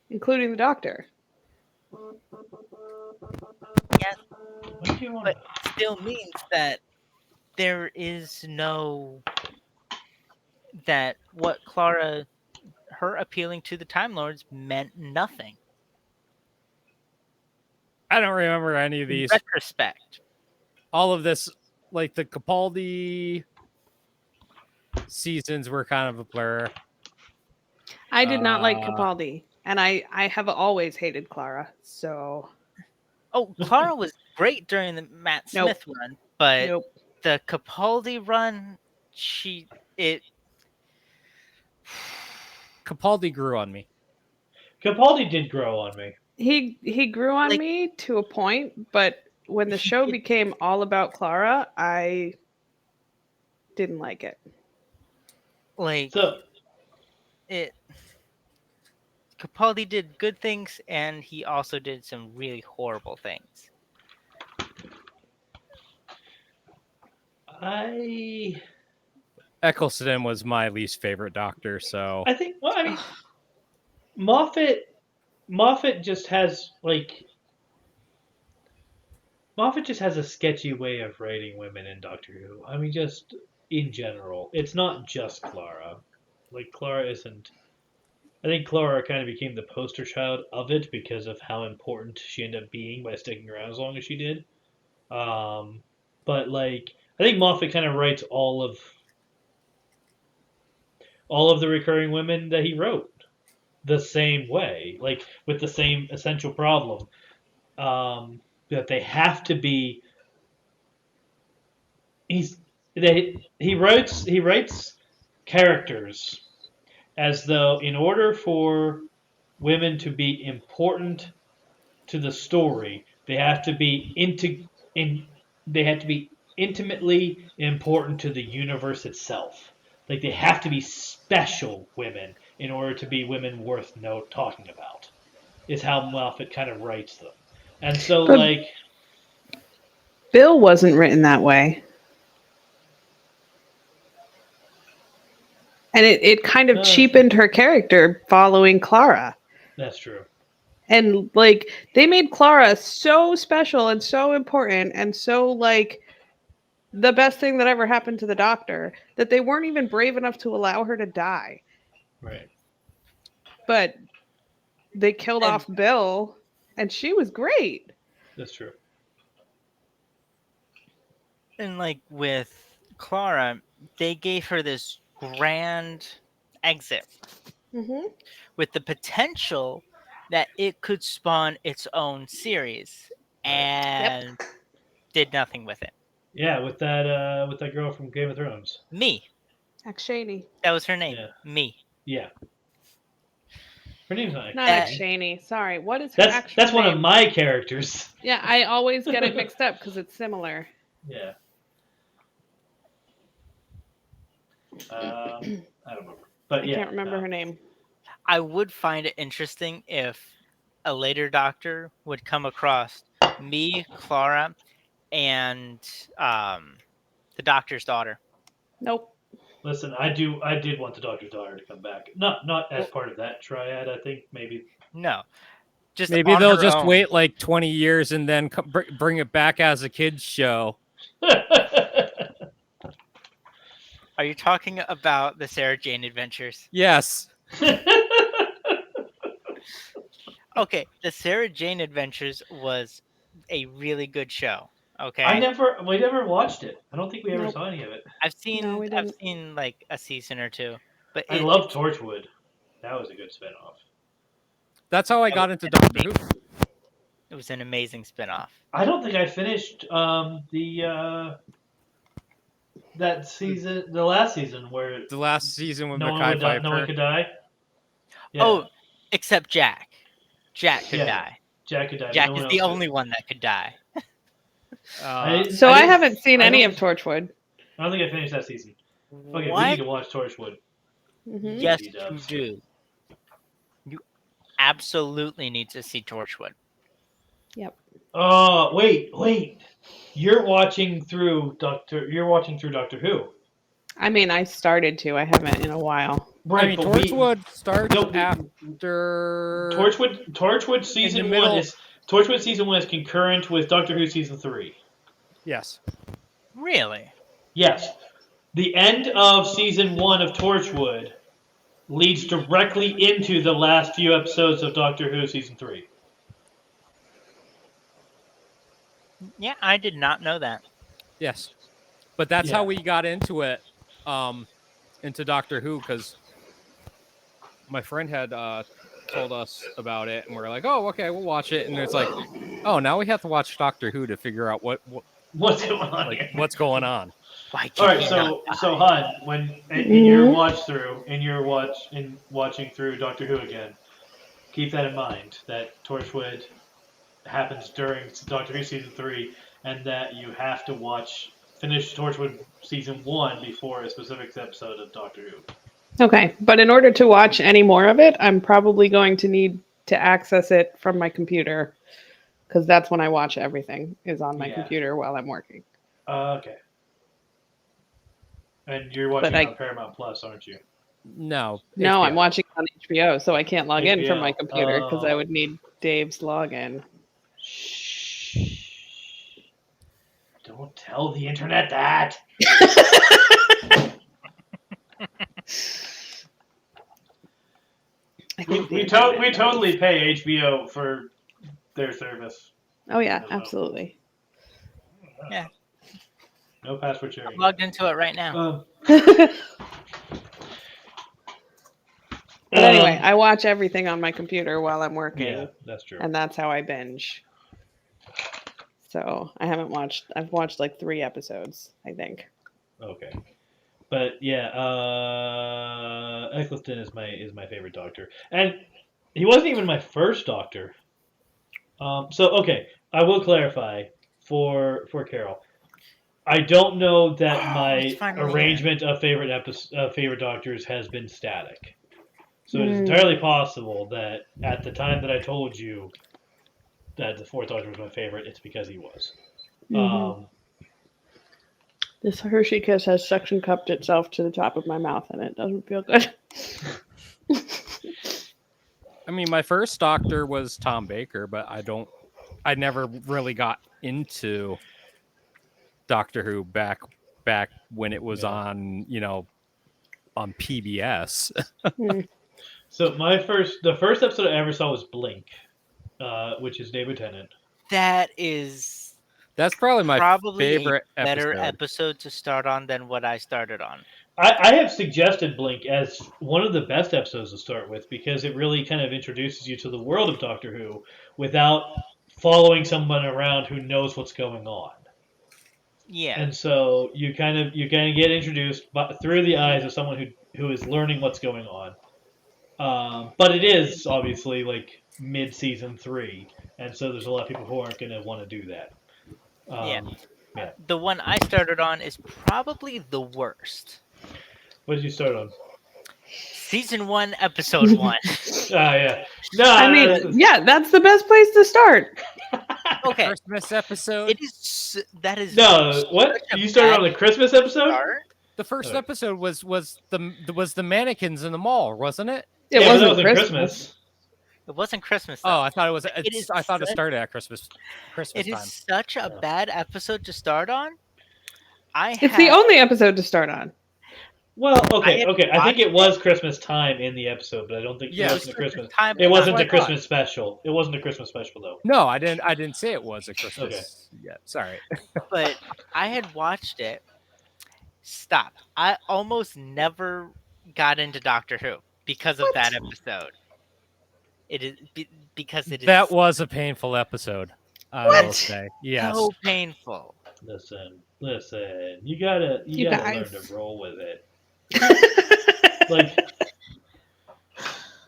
including the Doctor. Yes, but it still means that there is no... that what Clara... her appealing to the Time Lords meant nothing. I don't remember any of these. In retrospect. All of this, like the Capaldi seasons were kind of a blur. I did not like Capaldi, and I have always hated Clara, so... Oh, Clara was great during the Matt Smith run, but the Capaldi run, Capaldi grew on me. Capaldi did grow on me. He grew on me to a point, but when the show became all about Clara, I didn't like it. Capaldi did good things, and he also did some really horrible things. Eccleston was my least favorite Doctor, so... I think, Moffat just has, Moffat just has a sketchy way of writing women in Doctor Who. I mean, just in general. It's not just Clara. Clara isn't... I think Clara kind of became the poster child of it because of how important she ended up being by sticking around as long as she did. But I think Moffat kind of writes all of the recurring women that he wrote the same way, with the same essential problem, that they have to be. He writes characters as though in order for women to be important to the story, they have to be intimately important to the universe itself. They have to be special women in order to be women worth talking about. Is how Moffat kind of writes them. And so, Bill wasn't written that way. And it kind of cheapened her character following Clara. That's true. And like they made Clara so special and so important and so like the best thing that ever happened to the Doctor that they weren't even brave enough to allow her to die. Right. But they killed off Bill, and she was great. That's true. And like with Clara, they gave her this grand exit with the potential that it could spawn its own series, and did nothing with it. Yeah, with that girl from Game of Thrones. Me. Akshani. That was her name. Yeah. Me. Yeah. Her name's not Akshani. Sorry. What is her actual That's name? one of my characters. Yeah, I always get it mixed up because it's similar. Yeah. I don't remember. But I can't remember her name. I would find it interesting if a later Doctor would come across me, Clara, and the Doctor's daughter. Nope. Listen, I did want the Doctor's daughter to come back. Not as part of that triad. I think maybe. No, just maybe they'll just wait like 20 years and then bring it back as a kids show. Are you talking about the Sarah Jane Adventures? Yes. Okay, the Sarah Jane Adventures was a really good show. Okay, we never watched it. I don't think we ever saw any of it. I've seen like a season or two, but I love Torchwood. That was a good spinoff. That's how I got into Doctor Who. It was an amazing spinoff. I don't think I finished that season, the last season where the last season when no one could die. Yeah. Oh, except Jack. Jack could die. Jack could die. Jack is the only one that could die. I haven't seen any of Torchwood. I don't think I finished that season. Okay, what? We need to watch Torchwood. Mm-hmm. Yes, you do. You absolutely need to see Torchwood. Yep. Oh, wait. You're watching through Doctor Who. I mean, I started to. I haven't in a while. Right, I mean, Torchwood starts after Torchwood season 1 is Torchwood season 1 is concurrent with Doctor Who season 3. Yes. Really? Yes. The end of season 1 of Torchwood leads directly into the last few episodes of Doctor Who season 3. Yeah, I did not know that. Yes. But that's how we got into it, into Doctor Who, because my friend had told us about it, and we're like, oh, okay, we'll watch it. And it's like, oh, now we have to watch Doctor Who to figure out what's going on. Like, what's going on. All right, so Han, when in your watching through Doctor Who again, keep that in mind that Torchwood happens during Doctor Who season 3, and that you have to finish Torchwood season 1 before a specific episode of Doctor Who. Okay, but in order to watch any more of it, I'm probably going to need to access it from my computer, because that's when I watch everything, is on my computer while I'm working. Okay. And you're watching on Paramount Plus, aren't you? No. No, I'm watching on HBO, so I can't log in from my computer because I would need Dave's login. Shh. Don't tell the internet that. we totally pay HBO for their service. Oh yeah, absolutely. Yeah. No password sharing. I'm logged into it right now. But anyway, I watch everything on my computer while I'm working. Yeah, that's true. And that's how I binge. So I've watched like 3 episodes, I think. Okay. But yeah, Eccleston is my favorite Doctor. And he wasn't even my first Doctor. So okay, I will clarify for Carol. I don't know that my arrangement of favorite Doctors has been static. So it's entirely possible that at the time that I told you that the 4th Doctor was my favorite, it's because he was. This Hershey Kiss has suction cupped itself to the top of my mouth, and it doesn't feel good. I mean, my first doctor was Tom Baker, but I never really got into Doctor Who back when it was on, on PBS. So the first episode I ever saw was Blink, which is David Tennant. That's probably my favorite a better episode to start on than what I started on. I have suggested Blink as one of the best episodes to start with because it really kind of introduces you to the world of Doctor Who without following someone around who knows what's going on. Yeah. And so you kind of get introduced through the eyes of someone who is learning what's going on. But it is obviously like mid-season 3, and so there's a lot of people who aren't going to want to do that. Yeah. The one I started on is probably the worst. What did you start on? Season 1, episode 1. Yeah. No, I mean, that's the best place to start. Okay. Christmas episode. That is no. What you started on the Christmas episode? Start? The first episode was the mannequins in the mall, wasn't it? It wasn't Christmas. It wasn't Christmas. Though. Oh, I thought it was. I thought it started at Christmas. It is such a bad episode to start on. It's the only episode to start on. Well, okay. I think it was Christmas time in the episode, but I don't think it wasn't a Christmas. It wasn't a Christmas special. It wasn't a Christmas special though. No, I didn't say it was a Christmas. Okay. Yeah, sorry. But I had watched it. Stop. I almost never got into Doctor Who because of that episode. It is because it is. That was a painful episode. I will say, yes. So painful. Listen. You gotta learn to roll with it.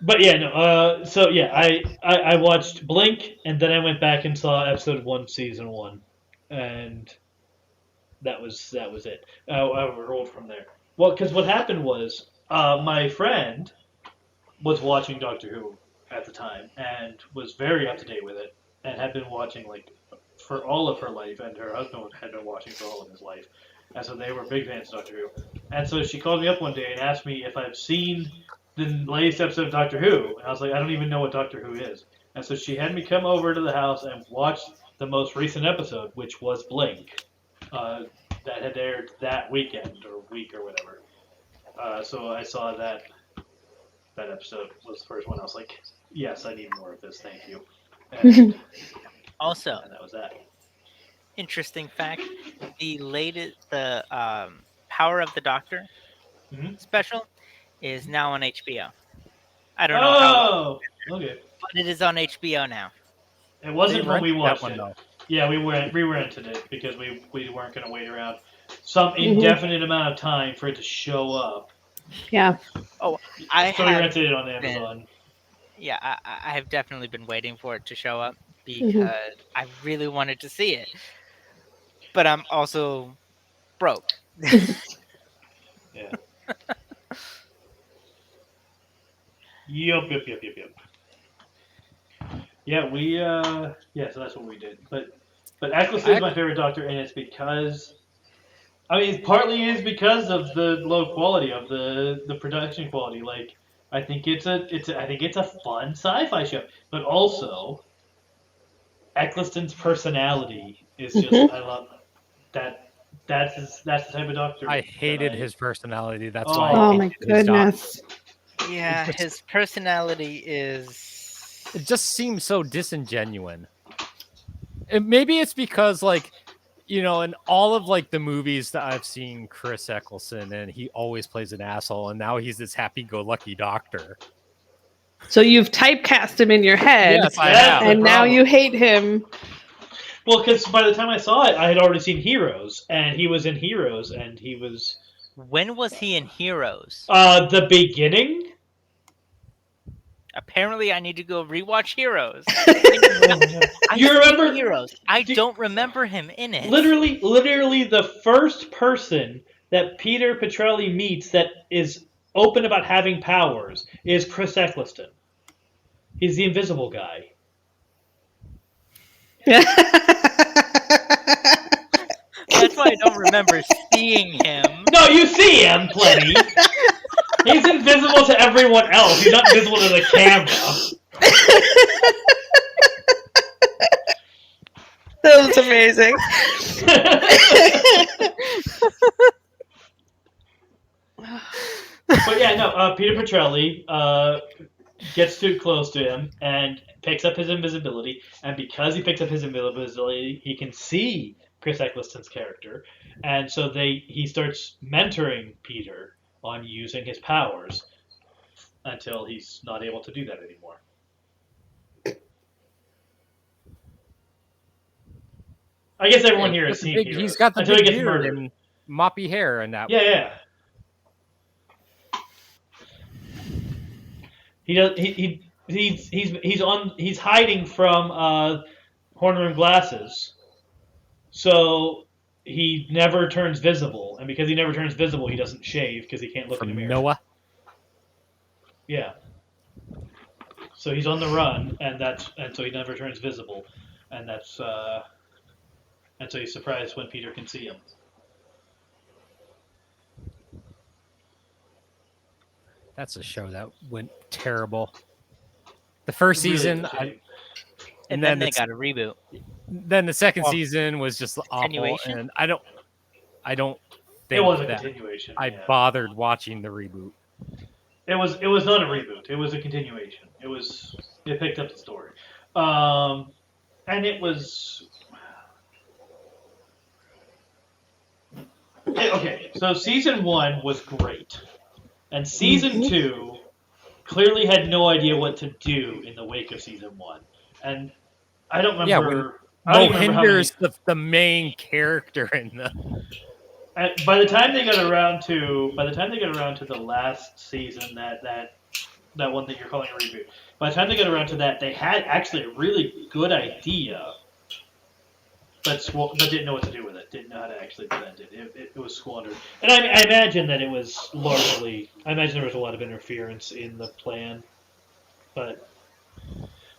But yeah, no. So yeah, I watched Blink, and then I went back and saw episode 1, season 1, and that was it. I rolled from there. Well, because what happened was my friend was watching Doctor Who at the time and was very up to date with it, and had been watching for all of her life, and her husband had been watching for all of his life. And so they were big fans of Doctor Who. And so she called me up one day and asked me if I've seen the latest episode of Doctor Who. And I was like, I don't even know what Doctor Who is. And so she had me come over to the house and watch the most recent episode, which was Blink, that had aired that weekend or week or whatever. So I saw that episode was the first one. I was like, yes, I need more of this. Thank you. And also, and that was that. Interesting fact: the Power of the Doctor special is now on HBO. I don't know how. Okay. But it is on HBO now. It wasn't when we watched it. Though. Yeah, we rented it because we weren't going to wait around some indefinite amount of time for it to show up. Yeah. Oh, we rented it on Amazon. Yeah, I have definitely been waiting for it to show up because I really wanted to see it. But I'm also broke. Yeah. Yep. Yeah, so that's what we did. But Eccleston is my favorite Doctor, and it's because, partly is because of the low quality of the production quality. I think it's a fun sci-fi show, but also Eccleston's personality is just I love that. That's the type of Doctor. I hated his personality. That's why. Oh my goodness. Yeah, his personality is. It just seems so disingenuous. And maybe it's because, in all of the movies that I've seen Chris Eccleston, and he always plays an asshole, and now he's this happy-go-lucky doctor. So you've typecast him in your head, yes, I have. And now you hate him. Well, because by the time I saw it, I had already seen Heroes, and he was in Heroes, and he was. When was he in Heroes? The beginning. Apparently, I need to go rewatch Heroes. You remember Heroes? I don't remember him in it. Literally, the first person that Peter Petrelli meets that is open about having powers is Chris Eccleston. He's the invisible guy. That's why I don't remember seeing him. No, you see him plenty. He's invisible to everyone else. He's not visible to the camera. That was amazing. But yeah, no. Peter Petrelli gets too close to him and picks up his invisibility. And because he picks up his invisibility, he can see Chris Eccleston's character, and so he starts mentoring Peter on using his powers until he's not able to do that anymore. I guess everyone here has seen Peter. He's got the until big he gets beard murdered. and moppy hair and that. Yeah. He does. He's hiding from horn rimmed glasses, so he never turns visible, and because he never turns visible, he doesn't shave because he can't look in the mirror. Noah. Yeah. So he's on the run, and so he never turns visible, and so he's surprised when Peter can see him. That's a show that went terrible. The first season, and then they got a reboot. Then the second season was just awful, and I don't think it was a that continuation. I bothered watching the reboot. It was not a reboot. It was a continuation. It picked up the story, and it was okay. So season 1 was great, and season 2 clearly had no idea what to do in the wake of season 1, and I don't remember. Mohinder's the main character in the. By the time they got around to the last season, that one that you're calling a reboot. By the time they got around to that, they had actually a really good idea, but didn't know what to do with it. Didn't know how to actually present it. It was squandered. And I imagine that it was largely. I imagine there was a lot of interference in the plan, but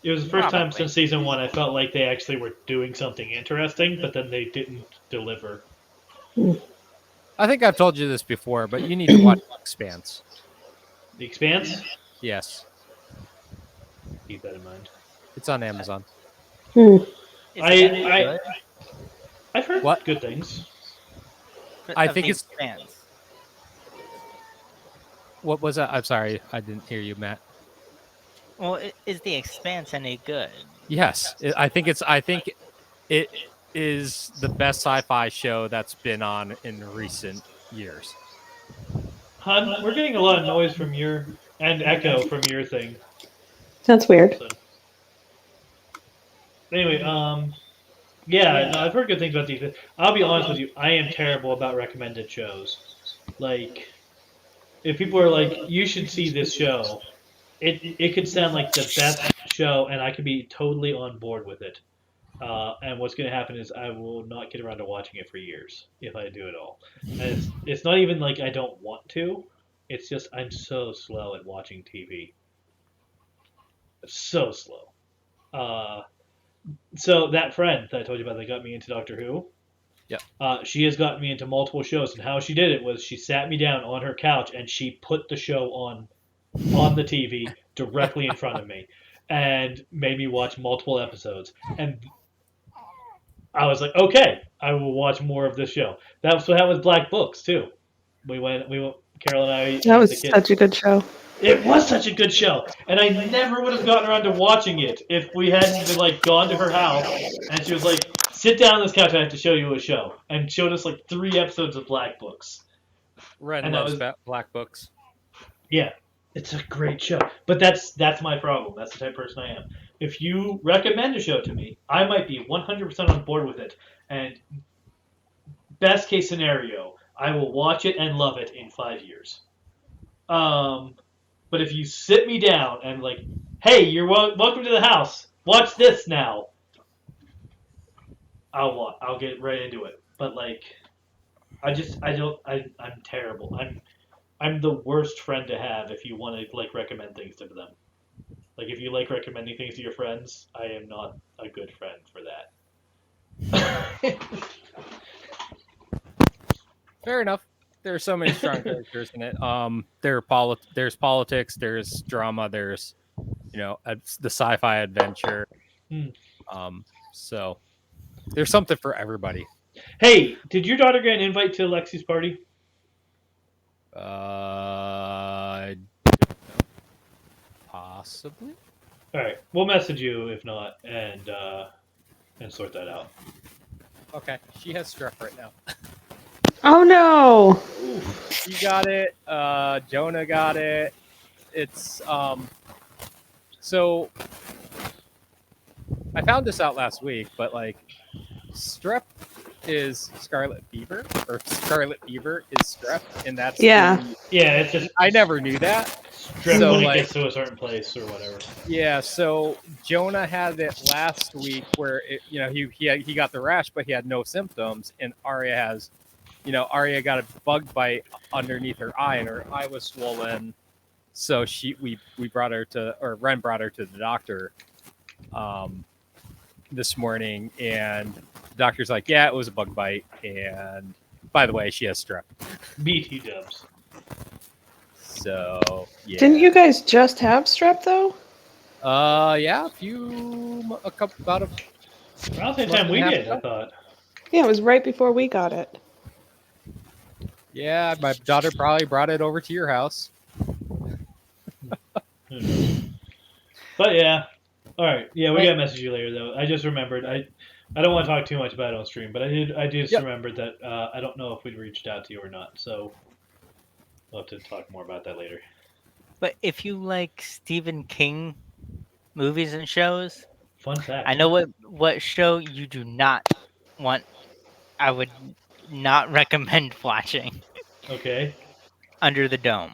it was the first time since season 1 I felt like they actually were doing something interesting, but then they didn't deliver. I think I've told you this before, but you need to watch The Expanse. The Expanse? Yes. Keep that in mind. It's on Amazon. I've heard good things. I think it's. What was that? I'm sorry, I didn't hear you, Matt. Well, is The Expanse any good? Yes, I think it is the best sci-fi show that's been on in recent years. Hun, we're getting a lot of noise from and echo from your thing. That's weird. So. Anyway, yeah, no, I've heard good things about these. I'll be honest with you, I am terrible about recommended shows. Like, if people are like, you should see this show, it could sound like the best show, and I could be totally on board with it. And what's going to happen is I will not get around to watching it for years if I do it all. And it's not even like I don't want to. It's just I'm so slow at watching TV. So slow. So that friend that I told you about that got me into Doctor Who, she has gotten me into multiple shows. And how she did it was she sat me down on her couch and she put the show on the TV directly in front of me and made me watch multiple episodes. And I was like, okay, I will watch more of this show. That was Black Books too. We went, Carol and I. That was such a good show. It was such a good show, and I never would have gotten around to watching it if we hadn't been like gone to her house, and she was like, "Sit down on this couch. I have to show you a show," and showed us like 3 episodes of Black Books. Ren loves Black Books. Yeah, it's a great show, but that's my problem. That's the type of person I am. If you recommend a show to me, I might be 100% on board with it, and best case scenario, I will watch it and love it in 5 years. But if you sit me down and like, hey, you're welcome to the house. Watch this now. I'll get right into it. But like, I'm terrible. I'm the worst friend to have if you want to like recommend things to them. Like if you like recommending things to your friends, I am not a good friend for that. Fair enough. There are so many strong characters in it. There's politics, there's drama, there's the sci-fi adventure. So there's something for everybody. Hey, did your daughter get an invite to Lexi's party? Possibly. All right, we'll message you if not, and sort that out. Okay, she has strep right now. Oh no! She got it. Jonah got it. It's So I found this out last week, but like strep is scarlet fever, or scarlet fever is strep, and that's Yeah. It's just I never knew that. Strep So, when it like, gets to a certain place or whatever. Yeah, so Jonah had it last week where he got the rash, but he had no symptoms, and Arya got a bug bite underneath her eye, and her eye was swollen. So we brought her Ren brought her to the doctor this morning, and the doctor's like, yeah, it was a bug bite, and by the way, she has strep. BT dubs. So yeah. Didn't you guys just have strep though? Yeah, about around the same time we did, I thought. Yeah, it was right before we got it. Yeah, my daughter probably brought it over to your house. But yeah. All right. Yeah, we got to message you later though. I just remembered. I don't want to talk too much about it on stream, but I just remembered that I don't know if we'd reached out to you or not. So we'll have to talk more about that later. But if you like Stephen King movies and shows, fun fact. I know what show you do not want. I would not recommend watching. Okay. Under the Dome.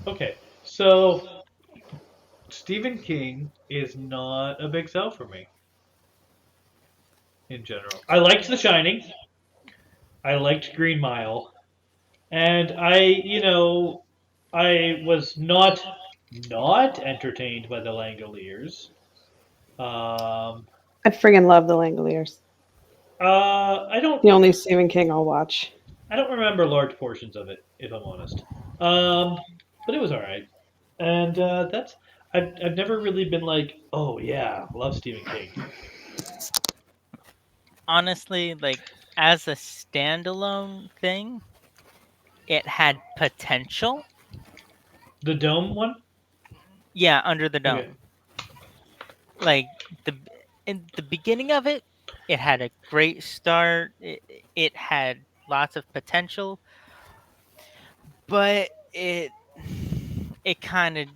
Okay. So Stephen King is not a big sell for me. In general, I liked The Shining. I liked Green Mile, and I was not entertained by the Langoliers. I friggin' love the Langoliers. I don't. The only Stephen King I'll watch. I don't remember large portions of it, if I'm honest. But it was all right, and that's. I've never really been like, oh yeah, love Stephen King. Honestly, like as a standalone thing, it had potential. The Dome one? Yeah, Under the Dome. Okay. Like in the beginning of it, it had a great start. It had lots of potential, but it kind of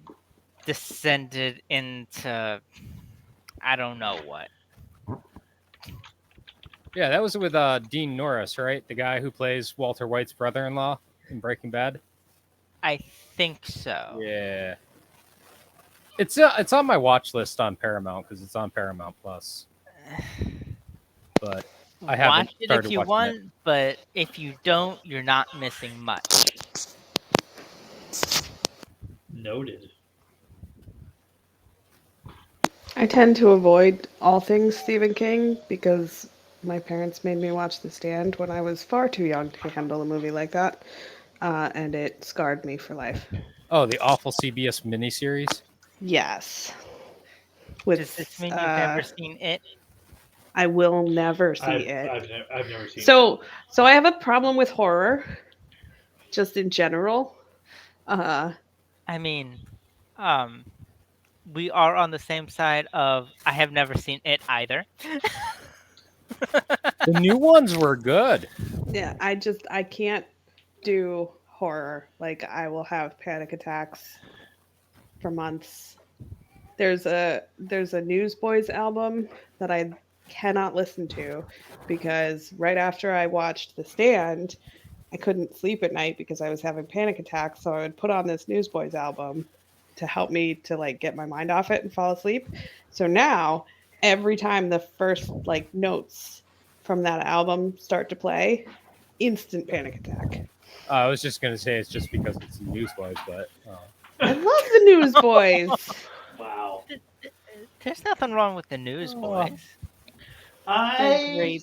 descended into I don't know what. Yeah, that was with Dean Norris, right? The guy who plays Walter White's brother-in-law in Breaking Bad. I think so. Yeah, it's on my watch list on Paramount because it's on Paramount Plus. But I haven't watch it started if you watching want, it. but if you don't, you're not missing much. Noted. I tend to avoid all things Stephen King because my parents made me watch The Stand when I was far too young to handle a movie like that, and it scarred me for life. Oh, the awful CBS miniseries? Yes. Does this mean you've never seen it? I will never see it. I've never seen it. So I have a problem with horror, just in general. I mean, we are on the same side of I have never seen it either. The new ones were good. Yeah, I can't do horror. Like I will have panic attacks for months. There's a Newsboys album that I cannot listen to because right after I watched The Stand, I couldn't sleep at night because I was having panic attacks. So I would put on this Newsboys album to help me to like get my mind off it and fall asleep. So now every time the first like notes from that album start to play, instant panic attack. I was just gonna say it's just because it's Newsboys, but I love the Newsboys. Wow. There's nothing wrong with the Newsboys.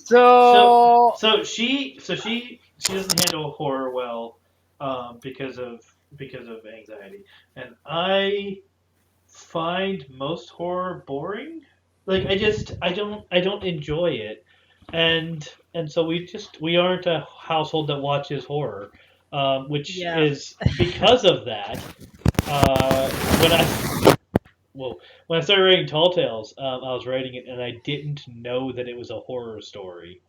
So she handle horror well because of anxiety, and I find most horror boring. Like I don't enjoy it, and so we aren't a household that watches horror, which Yeah. is because of that. When when I started writing Tall Tales, I was writing it and I didn't know that it was a horror story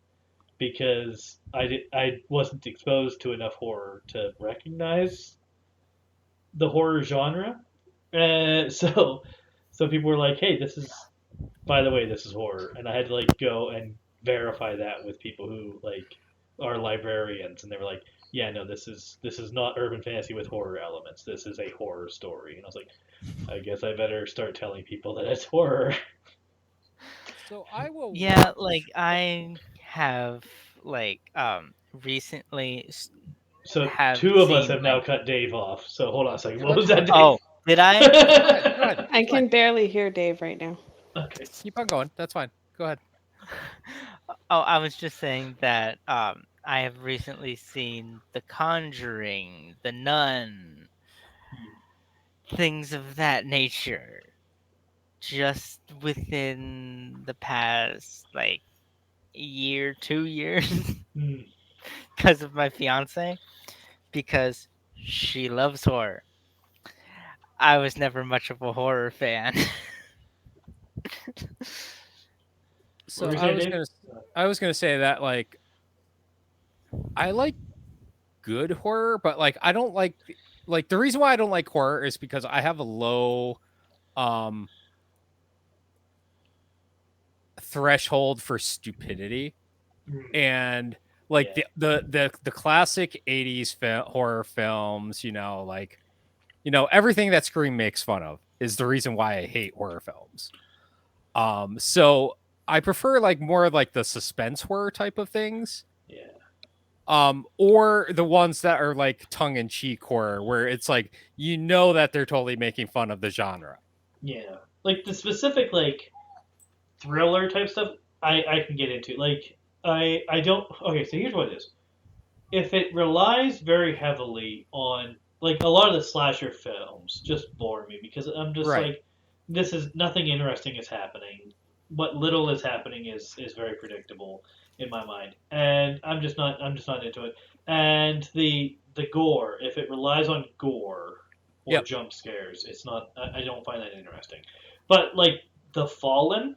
because I wasn't exposed to enough horror to recognize the horror genre. So people were like, "Hey, this is by the way, this is horror," and I had to like go and verify that with people who like are librarians, and they were like, "Yeah, no, this is not urban fantasy with horror elements. This is a horror story." And I was like, "I guess I better start telling people that it's horror." So I will. Yeah, like I have like recently So have two of us seen have now like cut Dave off. So hold on a second. Go What ahead, was go that, ahead. Dave? oh, did I? Go ahead. Go ahead. I Go ahead. can barely hear Dave right now. Okay. Keep on going. That's fine. Go ahead. Oh, I was just saying that I have recently seen The Conjuring, The Nun, things of that nature, just within the past like year, 2 years, Hmm. because of my fiance, because she loves horror. I was never much of a horror fan. So What were you I saying, was Dave? gonna say that like I like good horror, but like I don't like the reason why I don't like horror is because I have a low um threshold for stupidity, and like Yeah. the classic 80s horror films, like everything that Scream makes fun of is the reason why I hate horror films. So I prefer like more like the suspense horror type of things. Yeah. Or the ones that are like tongue-in-cheek horror where it's like that they're totally making fun of the genre. Yeah. Like the specific like thriller type stuff I can get into. Like I don't okay, so here's what it is. If it relies very heavily on like a lot of the slasher films just bore me because I'm just Right. like this is nothing interesting is happening. What little is happening is very predictable in my mind. And I'm just not into it. And the gore, if it relies on gore or Yep. jump scares, it's not I don't find that interesting. But like The Fallen,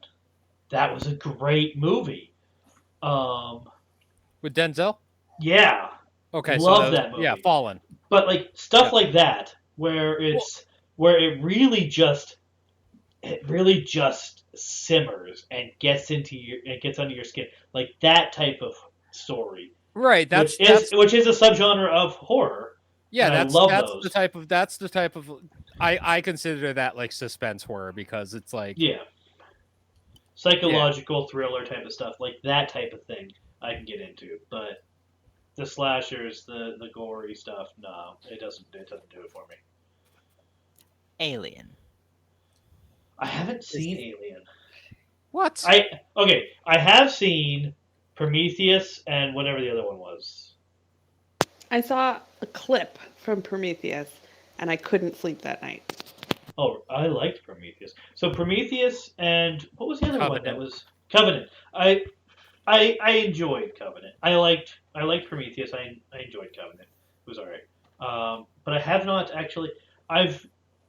that was a great movie. With Denzel? Yeah, Okay, so love that yeah, movie. Fallen. But like stuff Yeah. like that, where where it really just simmers and gets under your skin, like that type of story, Right, which that's is a subgenre of horror, yeah, and I love that's those. the type of I consider that like suspense horror because it's like Yeah, psychological thriller type of stuff, like that type of thing, I can get into, but the slashers, the gory stuff, no, it doesn't do it for me. Alien. I haven't seen Alien. What? I have seen Prometheus and whatever the other one was. I saw a clip from Prometheus, and I couldn't sleep that night. Oh, I liked Prometheus. So Prometheus and what was the other one that Covenant. was Covenant? I enjoyed Covenant. I liked Prometheus. I enjoyed Covenant. It was all right. But I have not actually. I've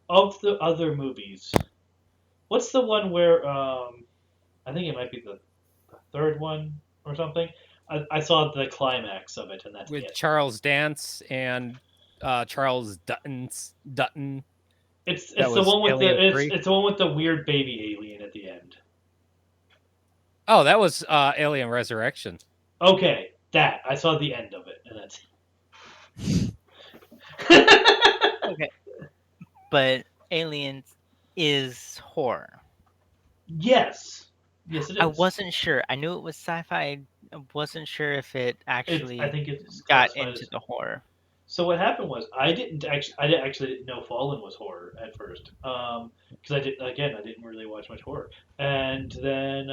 of the other movies. What's the one where I think it might be the third one or something. I saw the climax of it, and that's With it. Charles Dance and Charles Dutton. It's That the was one with Alien 3? it's the one with the weird baby alien at the end. Oh, that was Alien Resurrection. Okay, that I saw the end of it, and that's. Okay. But Aliens is horror. Yes. Yes, it is. I wasn't sure. I knew it was sci-fi. I wasn't sure if it actually I think it's got classified into as. the horror. So what happened was I didn't know Fallen was horror at first because I didn't really watch much horror, and then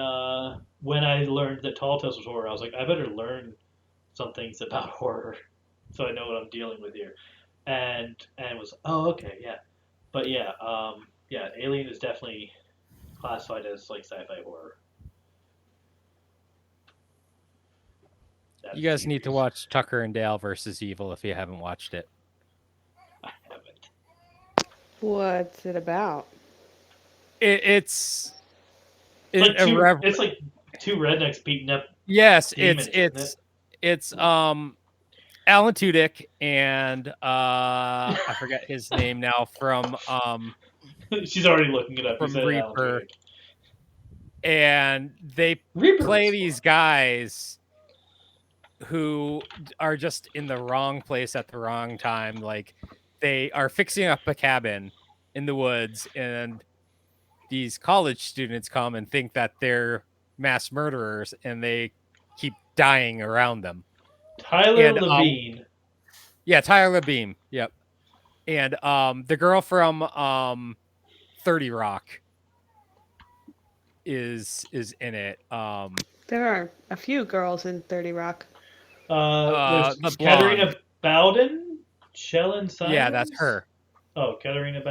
when I learned that Tall Tales was horror, I was like I better learn some things about horror, so I know what I'm dealing with here. And it was okay, yeah, but yeah, Alien is definitely classified as like sci-fi horror. You guys need to watch Tucker and Dale versus Evil if you haven't watched it. I haven't. What's it about? It's like two rednecks beating up. Yes, demons, it's Alan Tudyk and I forget his name now from She's already looking it up. From Reaper. And they play these guys who are just in the wrong place at the wrong time. Like they are fixing up a cabin in the woods, and these college students come and think that they're mass murderers, and they keep dying around them. Tyler Levine. Yeah, Tyler Levine. Yep. And the girl from 30 Rock is in it. There are a few girls in 30 Rock. There's Katarina Bowden, Shellen Simons. Yeah, that's her. Oh, Katarina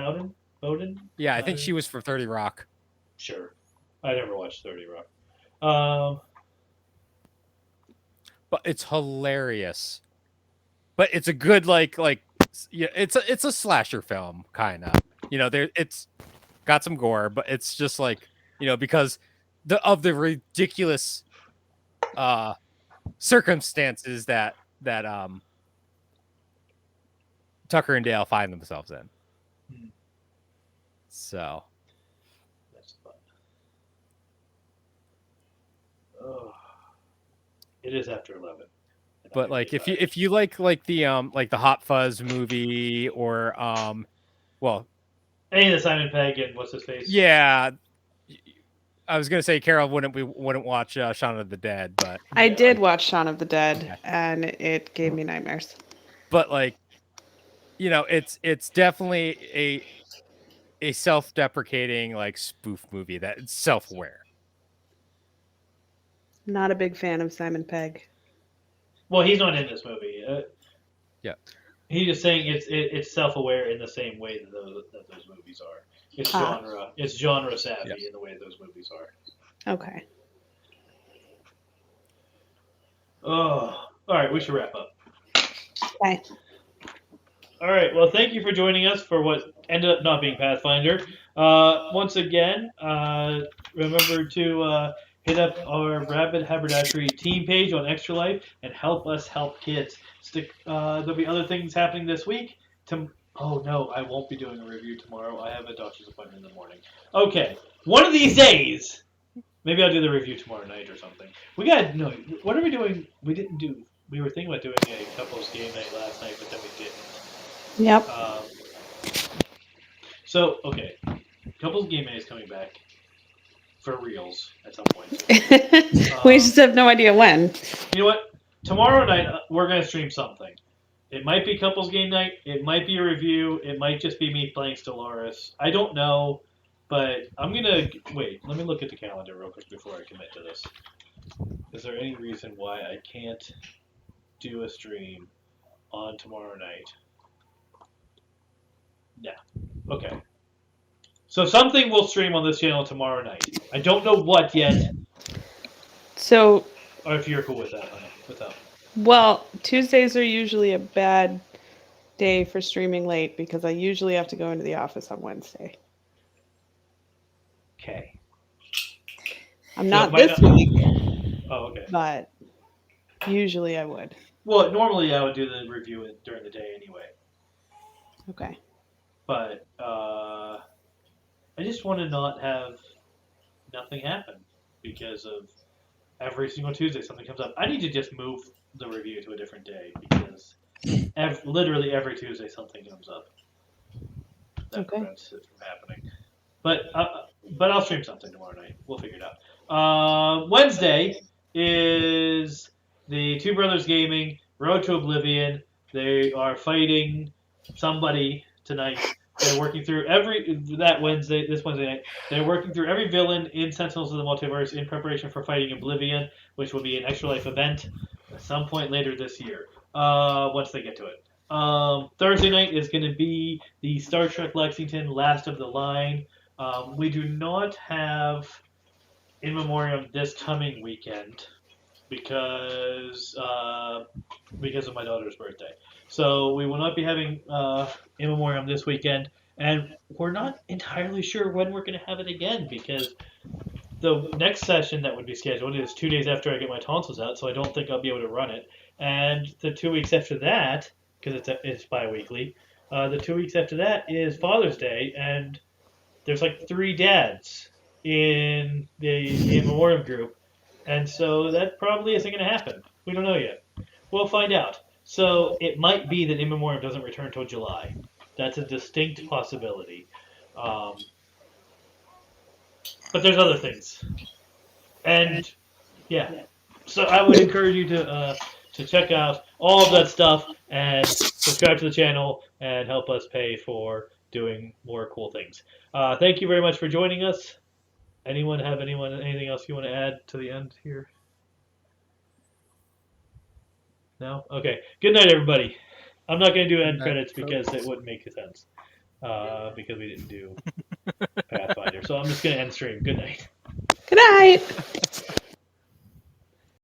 Bowden. Yeah, I think she was for 30 Rock. Sure, I never watched 30 Rock. But it's hilarious. But it's a good yeah, it's a slasher film kind of. It's got some gore, but it's just because of the ridiculous circumstances that Tucker and Dale find themselves in. So that's fun. Oh, it is after 11. But if you like the Hot Fuzz movie or any of the Simon Pegg and what's his face? Yeah, I was gonna say Carol wouldn't watch Shaun of the Dead, but I did watch Shaun of the Dead, and it gave me nightmares. But it's definitely a self-deprecating spoof movie that's self-aware. Not a big fan of Simon Pegg. Well, he's not in this movie. Yeah, he's just saying it's self-aware in the same way that those movies are. It's genre savvy in the way those movies are. Okay. Oh, all right. We should wrap up. Okay. All right. Well, thank you for joining us for what ended up not being Pathfinder. Once again, remember to hit up our Rabid Haberdashery team page on Extra Life and help us help kids. There'll be other things happening this week. Oh no, I won't be doing a review tomorrow. I have a doctor's appointment in the morning. Okay, one of these days, maybe I'll do the review tomorrow night or something. What are we doing? We were thinking about doing a couples game night last night, but then we didn't. Yep. So, okay. Couples game night is coming back for reals at some point. We just have no idea when. You know what? Tomorrow night, we're going to stream something. It might be couples game night. It might be a review. It might just be me playing Stellaris. I don't know, but I'm going to... Wait, let me look at the calendar real quick before I commit to this. Is there any reason why I can't do a stream on tomorrow night? Yeah. Okay. So something will stream on this channel tomorrow night. I don't know what yet. So... Or if you're cool with that, honey. What's up? Well, Tuesdays are usually a bad day for streaming late because I usually have to go into the office on Wednesday. Okay. I'm not this week. Oh, okay. But usually I would. Well, normally I would do the review during the day anyway. Okay. But I just want to not have nothing happen because of every single Tuesday something comes up. I need to just move the review to a different day because literally every Tuesday something comes up that prevents it from happening. But I'll stream something tomorrow night. We'll figure it out. Wednesday is the Two Brothers Gaming Road to Oblivion. They are fighting somebody tonight. They're working through this Wednesday night. They're working through every villain in Sentinels of the Multiverse in preparation for fighting Oblivion, which will be an Extra Life event. at some point later this year. Once they get to it. Thursday night is going to be the Star Trek Lexington Last of the Line. We do not have In Memoriam this coming weekend because of my daughter's birthday. So we will not be having In Memoriam this weekend, and we're not entirely sure when we're going to have it again because the next session that would be scheduled is 2 days after I get my tonsils out, so I don't think I'll be able to run it. And the 2 weeks after that, because it's bi-weekly, the 2 weeks after that is Father's Day, and there's like 3 dads in the In Memoriam group, and so that probably isn't going to happen. We don't know yet. We'll find out. So it might be that In Memoriam doesn't return until July. That's a distinct possibility. But there's other things. And yeah. So I would encourage you to check out all of that stuff and subscribe to the channel and help us pay for doing more cool things. Thank you very much for joining us. Anything else you want to add to the end here? No? Okay. Good night, everybody. I'm not going to do end credits because it wouldn't make sense. Because we didn't do Pathfinder. So I'm just going to end stream. Good night. Good night.